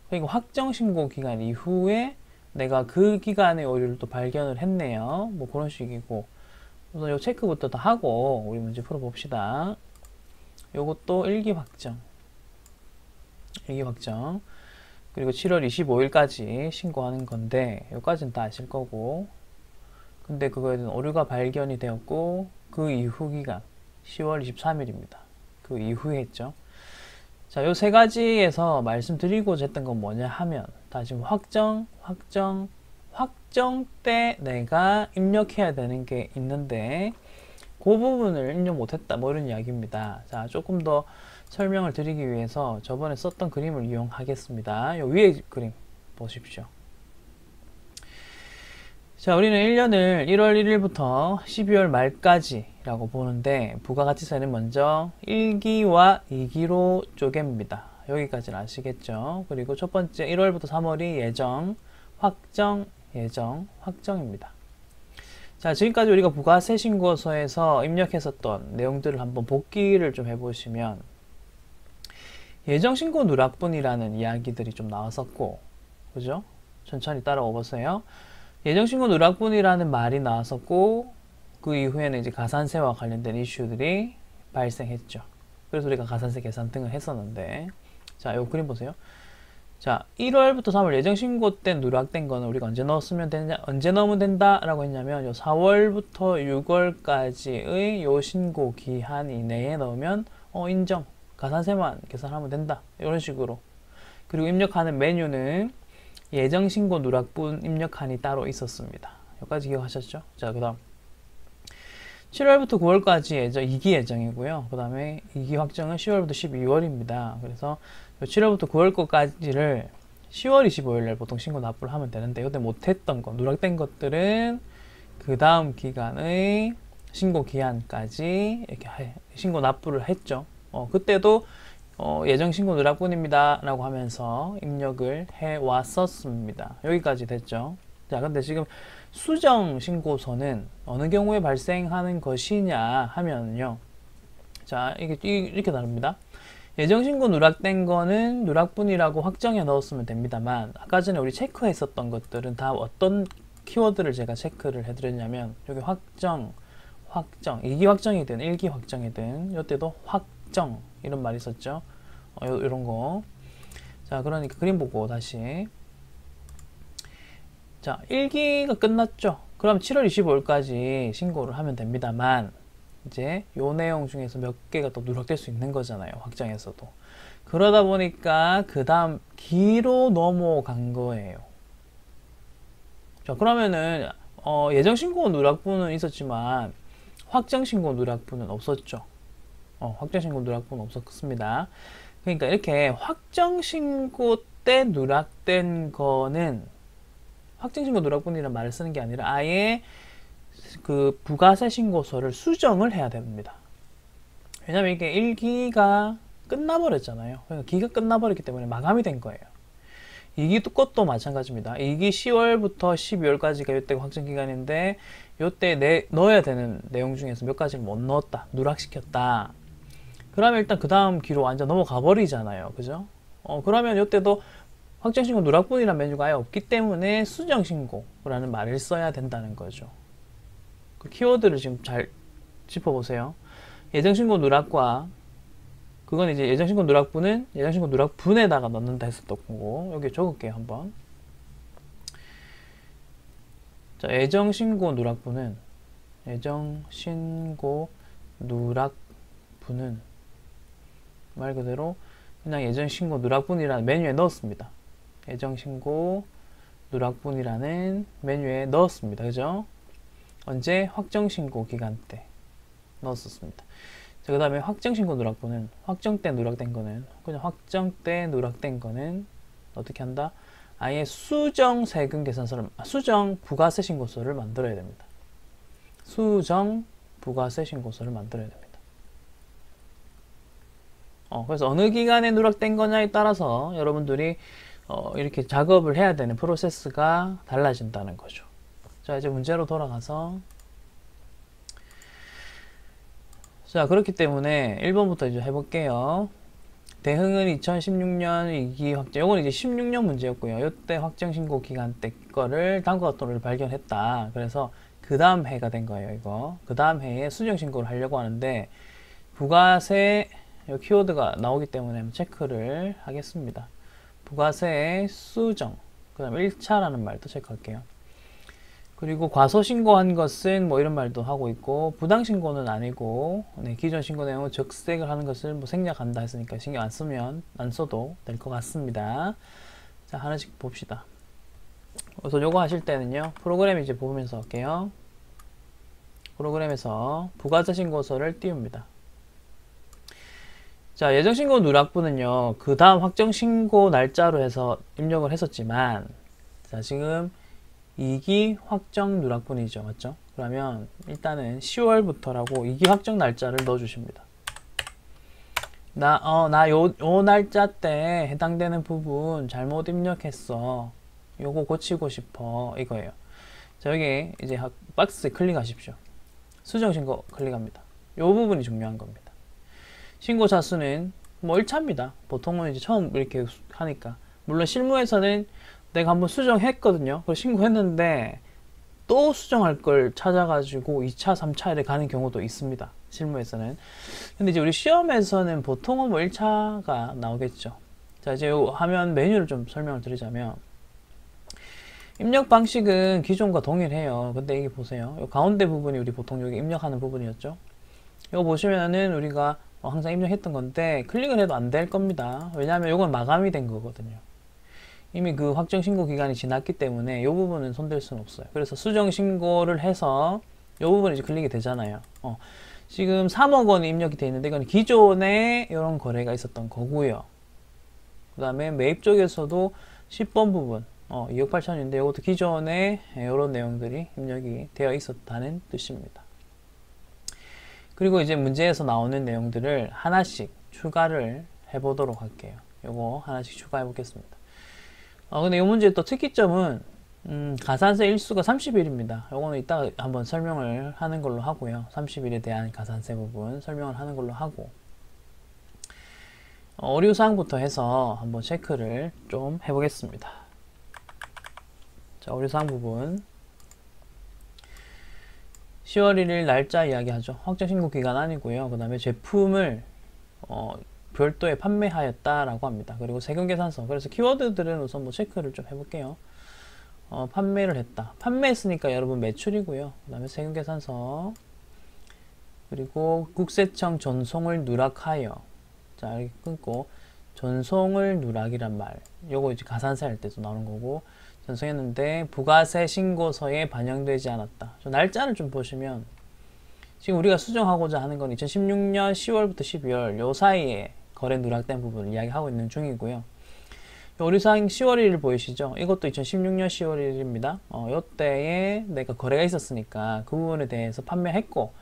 그러니까 확정 신고 기간 이후에 내가 그 기간의 오류를 또 발견을 했네요. 뭐 그런 식이고 우선 요 체크부터 다 하고 우리 문제 풀어봅시다. 요것도 1기 확정 1기 확정 그리고 7월 25일까지 신고하는 건데 여기까지는 다 아실 거고 근데 그거에 대한 오류가 발견이 되었고 그 이후 기간 10월 23일입니다. 그 이후에 했죠. 자, 요 세 가지에서 말씀드리고자 했던 건 뭐냐 하면 다시 확정 때 내가 입력해야 되는 게 있는데 그 부분을 입력 못했다 뭐 이런 이야기입니다. 자, 조금 더 설명을 드리기 위해서 저번에 썼던 그림을 이용하겠습니다. 요 위에 그림 보십시오. 자, 우리는 1년을 1월 1일부터 12월 말까지 라고 보는데 부가가치세는 먼저 1기와 2기로 쪼갭니다. 여기까지는 아시겠죠? 그리고 첫 번째 1월부터 3월이 예정, 확정, 예정, 확정입니다. 자, 지금까지 우리가 부가세 신고서에서 입력했었던 내용들을 한번 복기를 좀 해보시면 예정신고 누락분이라는 이야기들이 좀 나왔었고 그죠? 천천히 따라와 보세요. 예정신고 누락분이라는 말이 나왔었고 그 이후에는 이제 가산세와 관련된 이슈들이 발생했죠. 그래서 우리가 가산세 계산 등을 했었는데 자, 요 그림 보세요. 자, 1월부터 3월 예정신고 때 누락된 거는 우리가 언제 넣었으면 되냐, 언제 넣으면 된다라고 했냐면 요 4월부터 6월까지의 요 신고 기한 이내에 넣으면 인정, 가산세만 계산하면 된다 이런 식으로. 그리고 입력하는 메뉴는 예정신고 누락분 입력한이 따로 있었습니다. 여기까지 기억하셨죠? 자, 그 다음 7월부터 9월까지 예정, 2기 예정이고요. 그 다음에 2기 확정은 10월부터 12월입니다. 그래서 7월부터 9월 거까지를 10월 25일 날 보통 신고 납부를 하면 되는데 이때 못했던 거, 누락된 것들은 그 다음 기간의 신고 기한까지 이렇게 신고 납부를 했죠. 그때도 예정 신고 누락분입니다 라고 하면서 입력을 해 왔었습니다. 여기까지 됐죠. 자, 근데 지금 수정 신고서는 어느 경우에 발생하는 것이냐 하면요. 자, 이렇게 다릅니다. 예정 신고 누락된 거는 누락분이라고 확정해 넣었으면 됩니다만 아까 전에 우리 체크했었던 것들은 다 어떤 키워드를 제가 체크를 해드렸냐면 여기 확정, 2기 확정이든 1기 확정이든 이때도 확정 이런 말이 있었죠. 이런 거. 자, 그러니까 그림 보고 다시. 자, 1기가 끝났죠. 그럼 7월 25일까지 신고를 하면 됩니다만 이제 요 내용 중에서 몇 개가 또 누락될 수 있는 거잖아요. 확정에서도. 그러다 보니까 그 다음 기로 넘어간 거예요. 자, 그러면은 예정 신고 누락분은 있었지만 확정 신고 누락분은 없었죠. 확정 신고 누락분은 없었습니다. 그러니까 이렇게 확정 신고 때 누락된 거는 확정신고 누락분이라는 말을 쓰는 게 아니라 아예 그 부가세 신고서를 수정을 해야 됩니다. 왜냐면 이게 1기가 끝나버렸잖아요. 그러니까 기가 끝나버렸기 때문에 마감이 된 거예요. 2기 것도 마찬가지입니다. 2기 10월부터 12월까지가 이때 확정기간인데 이때 넣어야 되는 내용 중에서 몇 가지를 못 넣었다. 누락시켰다. 그러면 일단 그 다음 기로 완전 넘어가 버리잖아요. 그죠? 그러면 이때도 확정신고 누락분이라는 메뉴가 아예 없기 때문에 수정신고라는 말을 써야 된다는 거죠. 그 키워드를 지금 잘 짚어보세요. 예정신고 누락과 그건 이제 예정신고 누락분은 예정신고 누락분에다가 넣는다 했었던 거고 여기 적을게요 한번. 자, 예정신고 누락분은 예정신고 누락분은 말 그대로 그냥 예정신고 누락분이라는 메뉴에 넣었습니다. 예정신고 누락분이라는 메뉴에 넣었습니다. 그죠? 언제? 확정신고 기간 때 넣었었습니다. 자, 그 다음에 확정신고 누락분은 확정 때 누락된 거는 그냥 확정 때 누락된 거는 어떻게 한다? 아예 수정 세금 계산서를 수정 부가세 신고서를 만들어야 됩니다. 수정 부가세 신고서를 만들어야 됩니다. 그래서 어느 기간에 누락된 거냐에 따라서 여러분들이 이렇게 작업을 해야 되는 프로세스가 달라진다는 거죠. 자, 이제 문제로 돌아가서 자, 그렇기 때문에 1번부터 이제 해볼게요. 대흥은 2016년 2기 확정, 요건 이제 16년 문제였고요. 이때 확정신고 기간 때 거를 다음과 같은 걸 발견했다. 그래서 그 다음 해가 된 거예요, 이거. 그 다음 해에 수정신고를 하려고 하는데, 부가세, 요 키워드가 나오기 때문에 체크를 하겠습니다. 부가세 수정, 그 다음 1차라는 말도 체크할게요. 그리고 과소신고한 것은 뭐 이런 말도 하고 있고 부당신고는 아니고 네, 기존 신고 내용을 적색을 하는 것을 뭐 생략한다 했으니까 신경 안 써도 될 것 같습니다. 자, 하나씩 봅시다. 그래서 요거 하실 때는요 프로그램 이제 보면서 할게요. 프로그램에서 부가세 신고서를 띄웁니다. 자, 예정신고 누락분은요 그 다음 확정신고 날짜로 해서 입력을 했었지만 자, 지금 2기 확정 누락분이죠. 맞죠? 그러면 일단은 10월부터라고 2기 확정 날짜를 넣어주십니다. 요 날짜 때 해당되는 부분 잘못 입력했어. 요거 고치고 싶어. 이거예요. 자, 여기 이제 박스에 클릭하십시오. 수정신고 클릭합니다. 요 부분이 중요한 겁니다. 신고자 수는 뭐 1차입니다. 보통은 이제 처음 이렇게 하니까. 물론 실무에서는 내가 한번 수정했거든요. 그걸 신고했는데 또 수정할 걸 찾아가지고 2차, 3차에 가는 경우도 있습니다. 실무에서는. 근데 이제 우리 시험에서는 보통은 뭐 1차가 나오겠죠. 자, 이제 요 화면 메뉴를 좀 설명을 드리자면 입력 방식은 기존과 동일해요. 근데 이게 보세요. 요 가운데 부분이 우리 보통 여기 입력하는 부분이었죠. 이거 보시면은 우리가 항상 입력했던 건데 클릭을 해도 안 될 겁니다. 왜냐하면 이건 마감이 된 거거든요. 이미 그 확정 신고 기간이 지났기 때문에 이 부분은 손댈 수는 없어요. 그래서 수정 신고를 해서 이 부분이 이제 클릭이 되잖아요. 지금 3억 원이 입력이 되어 있는데 이건 기존에 이런 거래가 있었던 거고요. 그 다음에 매입 쪽에서도 10번 부분 2억 8천인데 이것도 기존에 이런 내용들이 입력이 되어 있었다는 뜻입니다. 그리고 이제 문제에서 나오는 내용들을 하나씩 추가를 해보도록 할게요. 요거 하나씩 추가해 보겠습니다. 근데 이 문제의 또 특이점은 가산세 일수가 30일입니다. 요거는 이따가 한번 설명을 하는 걸로 하고요. 30일에 대한 가산세 부분 설명을 하는 걸로 하고 어류사항부터 해서 한번 체크를 좀 해보겠습니다. 자, 어류사항 부분 10월 1일 날짜 이야기하죠. 확정신고 기간 아니고요. 그 다음에 제품을 별도에 판매하였다라고 합니다. 그리고 세금계산서. 그래서 키워드들은 우선 뭐 체크를 좀 해볼게요. 판매를 했다. 판매했으니까 여러분 매출이고요. 그 다음에 세금계산서. 그리고 국세청 전송을 누락하여. 자, 이렇게 끊고 전송을 누락이란 말. 요거 이제 가산세 할 때도 나오는 거고. 전송했는데 부가세 신고서에 반영되지 않았다. 날짜를 좀 보시면 지금 우리가 수정하고자 하는 건 2016년 10월부터 12월 요 사이에 거래 누락된 부분을 이야기하고 있는 중이고요. 오류사항 10월 1일 보이시죠? 이것도 2016년 10월 1일입니다. 요때에 내가 거래가 있었으니까 그 부분에 대해서 판매했고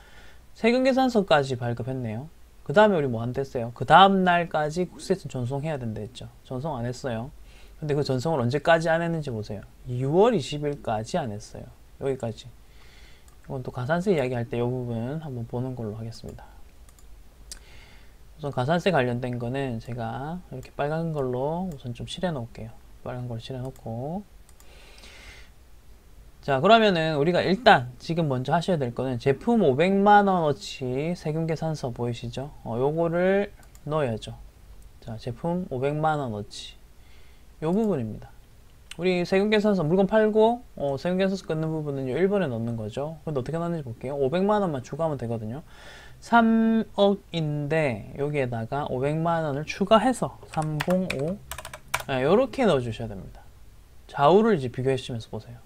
세금계산서까지 발급했네요. 그 다음에 우리 뭐 한댔어요? 그 다음 날까지 국세청 전송해야 된다 했죠. 전송 안 했어요. 근데 그 전송을 언제까지 안 했는지 보세요. 6월 20일까지 안 했어요. 여기까지. 이건 또 가산세 이야기할 때 이 부분 한번 보는 걸로 하겠습니다. 우선 가산세 관련된 거는 제가 이렇게 빨간 걸로 우선 좀 칠해 놓을게요. 빨간 걸로 칠해 놓고, 자 그러면은 우리가 일단 지금 먼저 하셔야 될 거는 제품 500만원어치 세금계산서 보이시죠? 요거를 넣어야죠. 자 제품 500만원어치 요 부분입니다. 우리 세금계산서 물건 팔고 세금계산서 끊는 부분은 1번에 넣는 거죠. 근데 어떻게 넣는지 볼게요. 500만원만 추가하면 되거든요. 3억인데 여기에다가 500만원을 추가해서 305 이렇게 넣어주셔야 됩니다. 좌우를 이제 비교해 주시면서 보세요.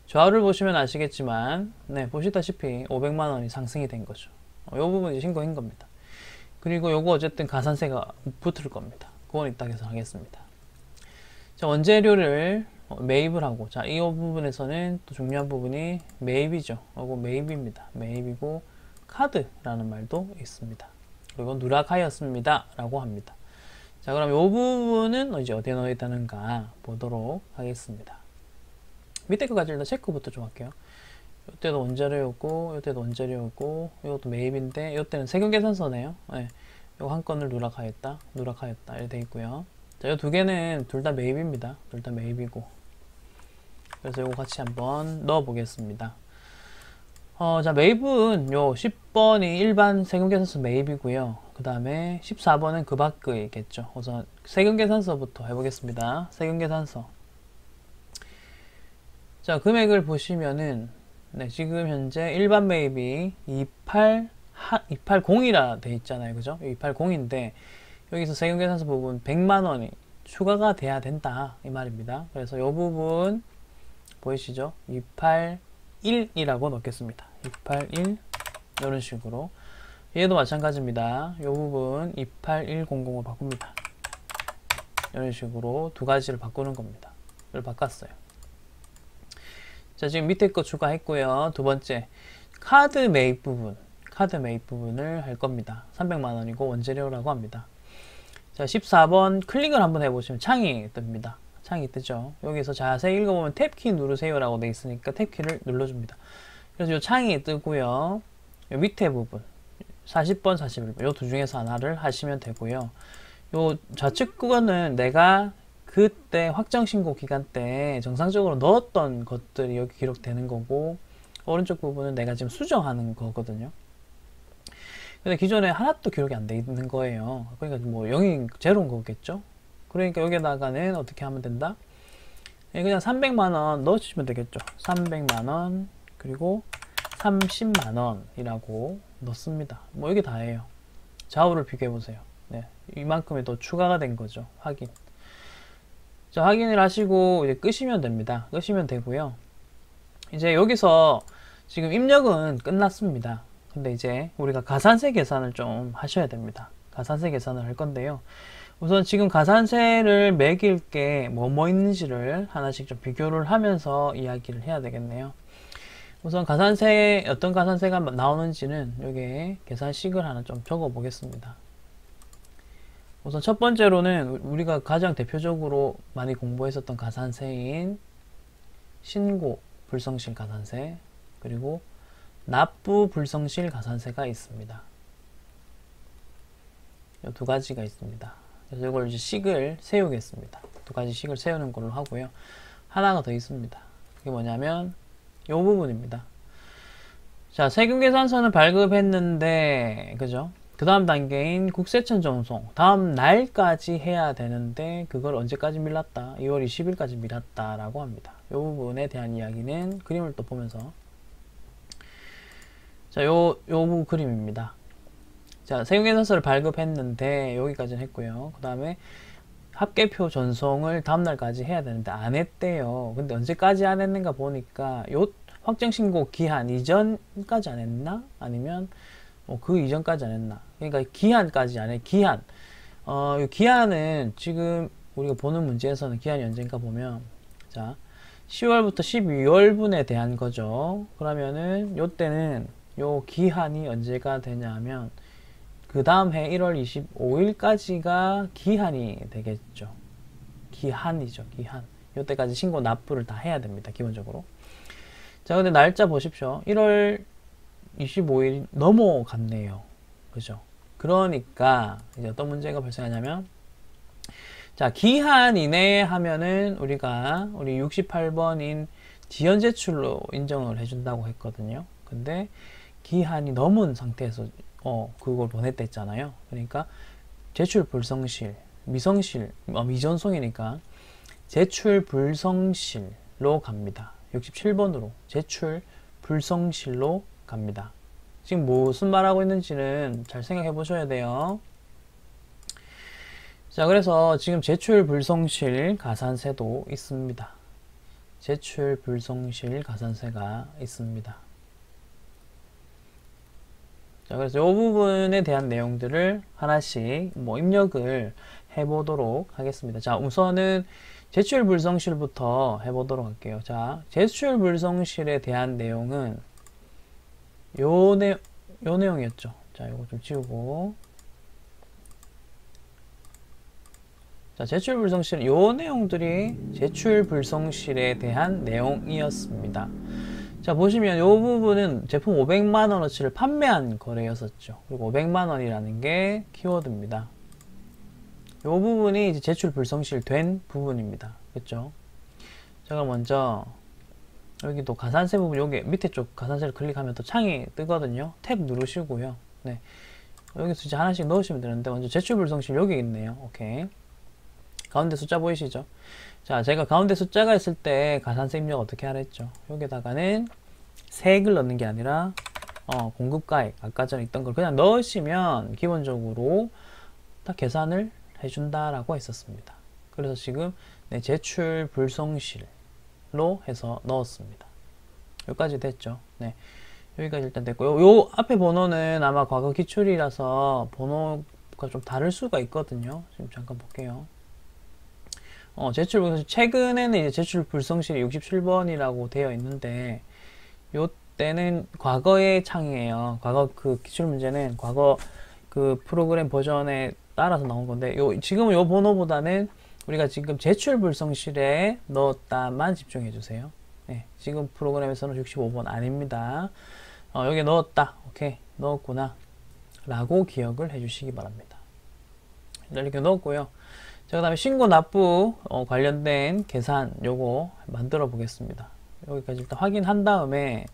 좌우를 보시면 아시겠지만 보시다시피 500만원이 상승이 된 거죠. 이 부분 이제 신고한 겁니다. 그리고 요거 어쨌든 가산세가 붙을 겁니다. 그건 이따 계산하겠습니다. 자, 원재료를 매입을 하고, 자, 이 부분에서는 또 중요한 부분이 매입이죠. 이거 매입입니다. 매입이고 카드라는 말도 있습니다. 그리고 누락하였습니다 라고 합니다. 자 그럼 이 부분은 이제 어디에 넣어야 되는가 보도록 하겠습니다. 밑에 거까지 일단 체크부터 좀 할게요. 이때도 원재료였고 이때도 원재료였고 이것도 매입인데 이때는 세금계산서네요. 이거 한 건을 누락하였다 이렇게 돼 있고요. 자, 이 두 개는 둘 다 매입입니다. 둘 다 매입이고, 그래서 이거 같이 한번 넣어 보겠습니다. 자 매입은 요 10번이 일반 세금계산서 매입이고요. 그 다음에 14번은 그 밖이겠죠. 우선 세금계산서부터 해보겠습니다. 세금계산서. 자 금액을 보시면은 지금 현재 일반 매입이 280이라 돼 있잖아요. 그죠? 280인데 여기서 세금계산서 부분 100만원이 추가가 돼야 된다 이 말입니다. 그래서 이 부분 보이시죠? 281이라고 넣겠습니다. 281 이런 식으로. 얘도 마찬가지입니다. 이 부분 28100으로 바꿉니다. 이런 식으로 두 가지를 바꾸는 겁니다. 이걸 바꿨어요. 자 지금 밑에 거 추가했고요. 두 번째 카드 매입 부분을 할 겁니다. 300만원이고 원재료라고 합니다. 자 14번 클릭을 한번 해보시면 창이 뜹니다. 창이 뜨죠. 여기서 자세히 읽어보면 탭키 누르세요 라고 되어 있으니까 탭키를 눌러줍니다. 그래서 이 창이 뜨고요. 이 밑에 부분 40번 41번 이 두 중에서 하나를 하시면 되고요. 요 좌측 그거는 내가 그때 확정신고 기간 때 정상적으로 넣었던 것들이 여기 기록되는 거고, 오른쪽 부분은 내가 지금 수정하는 거거든요. 근데 기존에 하나도 기록이 안 돼 있는 거예요. 그러니까 뭐 0이 제로인 거겠죠. 그러니까 여기다가는 어떻게 하면 된다? 그냥 300만원 넣어주시면 되겠죠. 300만원 그리고 30만원이라고 넣습니다. 뭐 이게 다예요. 좌우를 비교해 보세요. 이만큼이 더 추가가 된 거죠. 확인. 자 확인을 하시고 이제 끄시면 됩니다. 끄시면 되고요. 이제 여기서 지금 입력은 끝났습니다. 근데 이제 우리가 가산세 계산을 좀 하셔야 됩니다. 가산세 계산을 할 건데요. 우선 지금 가산세를 매길 게 뭐 있는지를 하나씩 좀 비교를 하면서 이야기를 해야 되겠네요. 우선 가산세, 어떤 가산세가 나오는지는 여기에 계산식을 하나 좀 적어 보겠습니다. 우선 첫 번째로는 우리가 가장 대표적으로 많이 공부했었던 가산세인 신고 불성실 가산세, 그리고 납부 불성실 가산세가 있습니다. 이 두 가지가 있습니다. 그래서 이걸 이제 식을 세우겠습니다. 두 가지 식을 세우는 걸로 하고요. 하나가 더 있습니다. 그게 뭐냐면 이 부분입니다. 자, 세금계산서는 발급했는데, 그죠? 그 다음 단계인 국세청 전송, 다음 날까지 해야 되는데 그걸 언제까지 밀랐다? 2월 20일까지 밀었다 라고 합니다. 이 부분에 대한 이야기는 그림을 또 보면서, 자, 요 그림입니다. 자, 세금계산서를 발급했는데 여기까지는 했고요. 그 다음에 합계표 전송을 다음날까지 해야 되는데 안 했대요. 근데 언제까지 안 했는가 보니까 요 확정신고 기한 이전까지 안 했나? 아니면 그 이전까지 안 했나? 그러니까 기한까지 안 해. 기한 이 기한은 지금 우리가 보는 문제에서는 기한이 언젠가 보면, 자, 10월부터 12월분에 대한 거죠. 그러면은 요때는 요 기한이 언제가 되냐면 그 다음 해 1월 25일까지가 기한이 되겠죠. 기한이죠. 기한. 요때까지 신고 납부를 다 해야 됩니다. 기본적으로. 자, 근데 날짜 보십시오. 1월 25일 넘어갔네요. 그죠? 그러니까 이제 어떤 문제가 발생하냐면, 자, 기한 이내에 하면은 우리가 우리 68번인 지연 제출로 인정을 해준다고 했거든요. 근데 기한이 넘은 상태에서 그걸 보냈다 했잖아요. 그러니까 제출 불성실, 미성실, 미전송이니까 제출 불성실로 갑니다. 67번으로 제출 불성실로 갑니다. 지금 무슨 말하고 있는지는 잘 생각해 보셔야 돼요. 자, 그래서 지금 제출 불성실 가산세도 있습니다. 제출 불성실 가산세가 있습니다. 자, 그래서 이 부분에 대한 내용들을 하나씩 입력을 해보도록 하겠습니다. 자, 우선은 제출 불성실부터 해보도록 할게요. 자, 제출 불성실에 대한 내용은 요 내용이었죠. 자, 이거 좀 지우고. 자, 제출 불성실, 요 내용들이 제출 불성실에 대한 내용이었습니다. 자, 보시면 요 부분은 제품 500만원어치를 판매한 거래였었죠. 그리고 500만원이라는 게 키워드입니다. 요 부분이 이제 제출 불성실 된 부분입니다. 그쵸? 자, 그럼 먼저 여기 또 가산세 부분, 여기 밑에 쪽 가산세를 클릭하면 또 창이 뜨거든요. 탭 누르시고요. 네. 여기서 이제 하나씩 넣으시면 되는데, 먼저 제출 불성실 여기 있네요. 오케이. 가운데 숫자 보이시죠? 자, 제가 가운데 숫자가 있을 때 가산세 입력 어떻게 하라 했죠? 여기다가는 세액을 넣는 게 아니라 공급가액, 아까 전에 있던 걸 그냥 넣으시면 기본적으로 다 계산을 해준다라고 했었습니다. 그래서 지금 제출 불성실로 해서 넣었습니다. 여기까지 됐죠? 네. 여기까지 일단 됐고, 요 앞에 번호는 아마 과거 기출이라서 번호가 좀 다를 수가 있거든요. 지금 잠깐 볼게요. 제출 불성실, 최근에는 이제 제출 불성실이 67번이라고 되어 있는데, 요때는 과거의 창이에요. 과거 그 기출 문제는 과거 그 프로그램 버전에 따라서 나온 건데, 지금은 요 번호보다는 우리가 지금 제출 불성실에 넣었다만 집중해 주세요. 네, 지금 프로그램에서는 65번 아닙니다. 여기 넣었다. 오케이. 넣었구나. 라고 기억을 해 주시기 바랍니다. 이렇게 넣었고요. 자, 그 다음에 신고 납부 관련된 계산 요거 만들어 보겠습니다. 여기까지 일단 확인한 다음에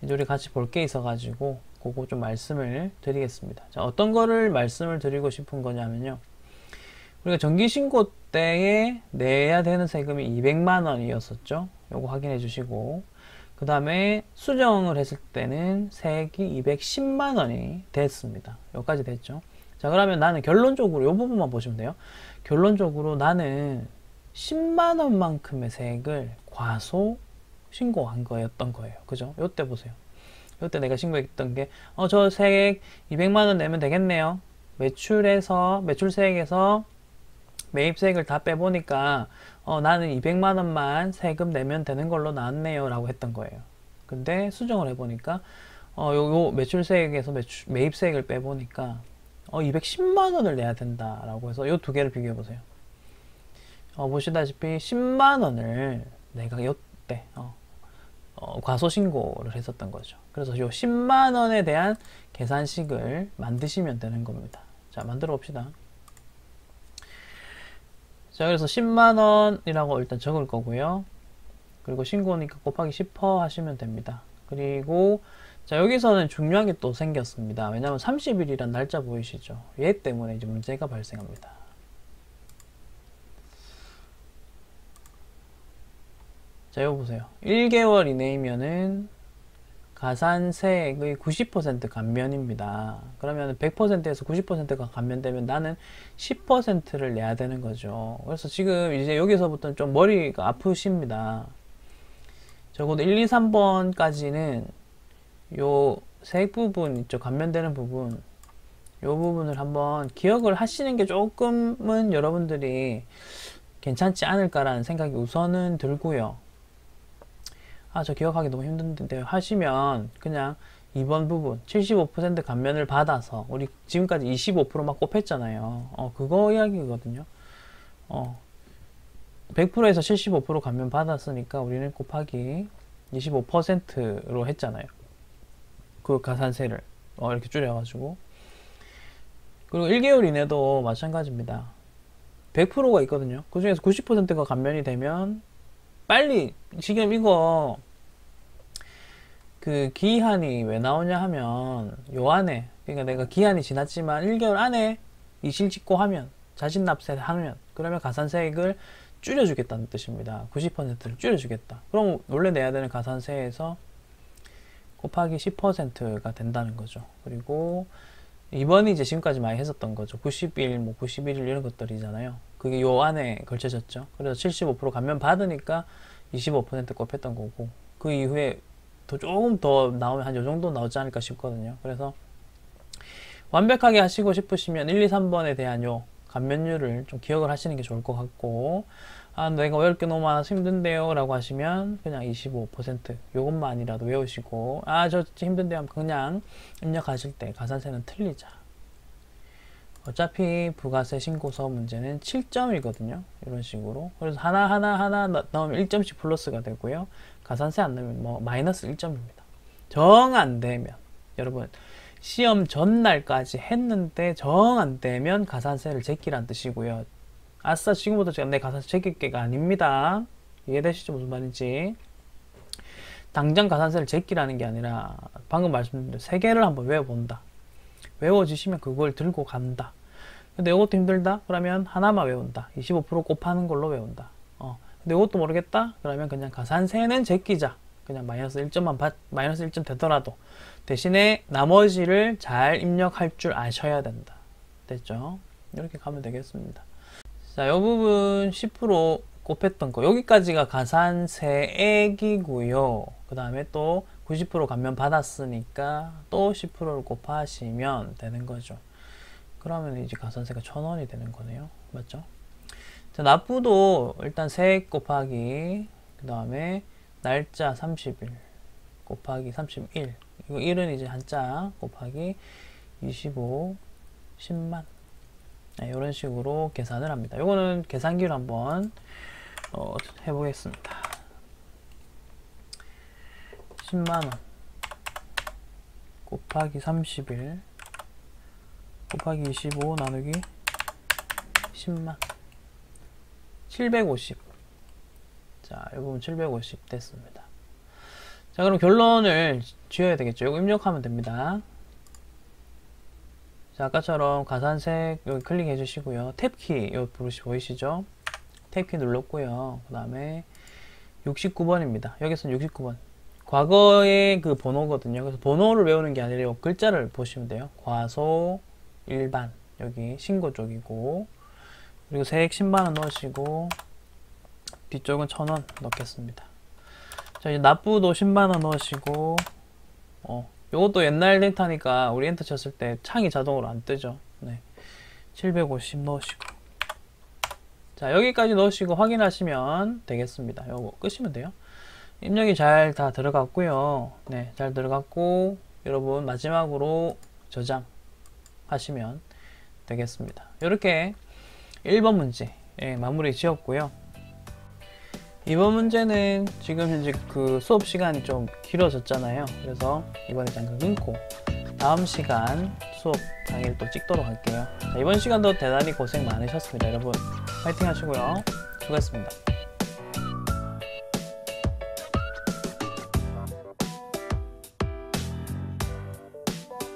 이제 우리 같이 볼 게 있어 가지고 그거 좀 말씀을 드리겠습니다. 자, 어떤 거를 말씀을 드리고 싶은 거냐면요, 우리가 정기신고 때에 내야 되는 세금이 200만원이었었죠. 요거 확인해 주시고, 그 다음에 수정을 했을 때는 세액이 210만원이 됐습니다. 여기까지 됐죠. 자, 그러면 나는 결론적으로 요 부분만 보시면 돼요. 결론적으로 나는 10만원만큼의 세액을 과소 신고한 거였던 거예요. 그죠? 요때 보세요. 요때 내가 신고했던 게, 저 세액 200만원 내면 되겠네요. 매출세액에서 매입세액을 다 빼보니까, 나는 200만원만 세금 내면 되는 걸로 나왔네요. 라고 했던 거예요. 근데 수정을 해보니까, 요 매출세액에서 매입세액을 빼보니까, 210만원을 내야 된다라고 해서 요 두 개를 비교해 보세요. 보시다시피 10만원을 내가 요때 과소신고를 했었던 거죠. 그래서 요 10만원에 대한 계산식을 만드시면 되는 겁니다. 자, 만들어 봅시다. 자, 그래서 10만원이라고 일단 적을 거고요. 그리고 신고니까 곱하기 10% 하시면 됩니다. 그리고 자, 여기서는 중요한 게 또 생겼습니다. 왜냐하면 30일이란 날짜 보이시죠? 얘 때문에 이제 문제가 발생합니다. 자, 이거 보세요. 1개월 이내이면은 가산세액의 90% 감면입니다. 그러면 100%에서 90%가 감면되면 나는 10%를 내야 되는 거죠. 그래서 지금 이제 여기서부터는 좀 머리가 아프십니다. 적어도 1, 2, 3번까지는 요 세액 부분 있죠. 감면되는 부분. 요 부분을 한번 기억을 하시는 게 조금은 여러분들이 괜찮지 않을까라는 생각이 우선은 들고요. 아, 저 기억하기 너무 힘든데 하시면 그냥 이번 부분 75% 감면을 받아서 우리 지금까지 25%만 곱했잖아요. 그거 이야기거든요. 100%에서 75% 감면 받았으니까 우리는 곱하기 25%로 했잖아요. 그 가산세를 이렇게 줄여가지고. 그리고 1개월 이내도 마찬가지입니다. 100%가 있거든요. 그 중에서 90%가 감면이 되면 빨리, 지금 이거 그 기한이 왜 나오냐 하면 요 안에, 그러니까 내가 기한이 지났지만 1개월 안에 이실직고 하면, 자진납세 하면, 그러면 가산세액을 줄여주겠다는 뜻입니다. 90%를 줄여주겠다. 그럼 원래 내야 되는 가산세에서 곱하기 10%가 된다는 거죠. 그리고 이번이 이제 지금까지 많이 했었던 거죠. 90일, 91일 이런 것들이잖아요. 그게 요 안에 걸쳐졌죠. 그래서 75% 감면 받으니까 25% 곱했던 거고, 그 이후에 조금 더 나오면 한 요 정도 나오지 않을까 싶거든요. 그래서 완벽하게 하시고 싶으시면 1, 2, 3번에 대한 요 감면율을 좀 기억을 하시는 게 좋을 것 같고, 아, 내가 외울 게 너무 많아서 힘든데요 라고 하시면 그냥 25% 요것만이라도 외우시고, 아, 저 힘든데요 하면 그냥 입력하실 때 가산세는 틀리자. 어차피 부가세 신고서 문제는 7점이거든요. 이런 식으로. 그래서 하나 넣으면 1점씩 플러스가 되고요. 가산세 안 넣으면 뭐 마이너스 1점입니다. 정 안 되면, 여러분, 시험 전날까지 했는데 정 안 되면 가산세를 제끼란 뜻이고요. 아싸, 지금부터 제가 내 가산세 제낄게가 아닙니다. 이해되시죠? 무슨 말인지. 당장 가산세를 제끼라는 게 아니라 방금 말씀드린 3개를 한번 외워본다. 외워지시면 그걸 들고 간다. 근데 이것도 힘들다? 그러면 하나만 외운다. 25% 곱하는 걸로 외운다. 근데 이것도 모르겠다? 그러면 그냥 가산세는 제끼자. 그냥 마이너스 1점 되더라도 대신에 나머지를 잘 입력할 줄 아셔야 된다. 됐죠? 이렇게 가면 되겠습니다. 자, 이 부분 10% 곱했던 거, 여기까지가 가산세액이고요. 그 다음에 또 90% 감면 받았으니까 또 10%를 곱하시면 되는 거죠. 그러면 이제 가산세가 1,000원이 되는 거네요. 맞죠? 자, 납부도 일단 세액 곱하기, 그 다음에 날짜 30일 곱하기 31, 이거 1은 이제 한자 곱하기 25, 10만. 네, 이런 식으로 계산을 합니다. 이거는 계산기로 한번 해보겠습니다. 10만원 곱하기 30일 곱하기 25 나누기 10만, 750. 자, 이 부분 750 됐습니다. 자, 그럼 결론을 지어야 되겠죠. 이거 입력하면 됩니다. 자, 아까처럼 가산세 여기 클릭해 주시고요. 탭키 여기 보이시죠? 탭키 눌렀고요. 그 다음에 69번입니다. 여기서는 69번. 과거의 그 번호거든요. 그래서 번호를 외우는 게 아니라 글자를 보시면 돼요. 과소, 일반, 여기 신고 쪽이고, 그리고 세액 10만원 넣으시고, 뒤쪽은 1,000원 넣겠습니다. 자, 이제 납부도 10만원 넣으시고, 요것도 옛날 데이터니까 우리 엔터 쳤을 때 창이 자동으로 안 뜨죠. 네. 750 넣으시고. 자, 여기까지 넣으시고 확인하시면 되겠습니다. 요거 끄시면 돼요. 입력이 잘 다 들어갔고요. 네, 잘 들어갔고, 여러분 마지막으로 저장하시면 되겠습니다. 이렇게 1번 문제 마무리 지었고요. 2번 문제는 지금 현재 그 수업 시간이 좀 길어졌잖아요. 그래서 이번에 잠깐 끊고 다음 시간 수업 강의를 또 찍도록 할게요. 자, 이번 시간도 대단히 고생 많으셨습니다. 여러분 파이팅 하시고요. 수고했습니다.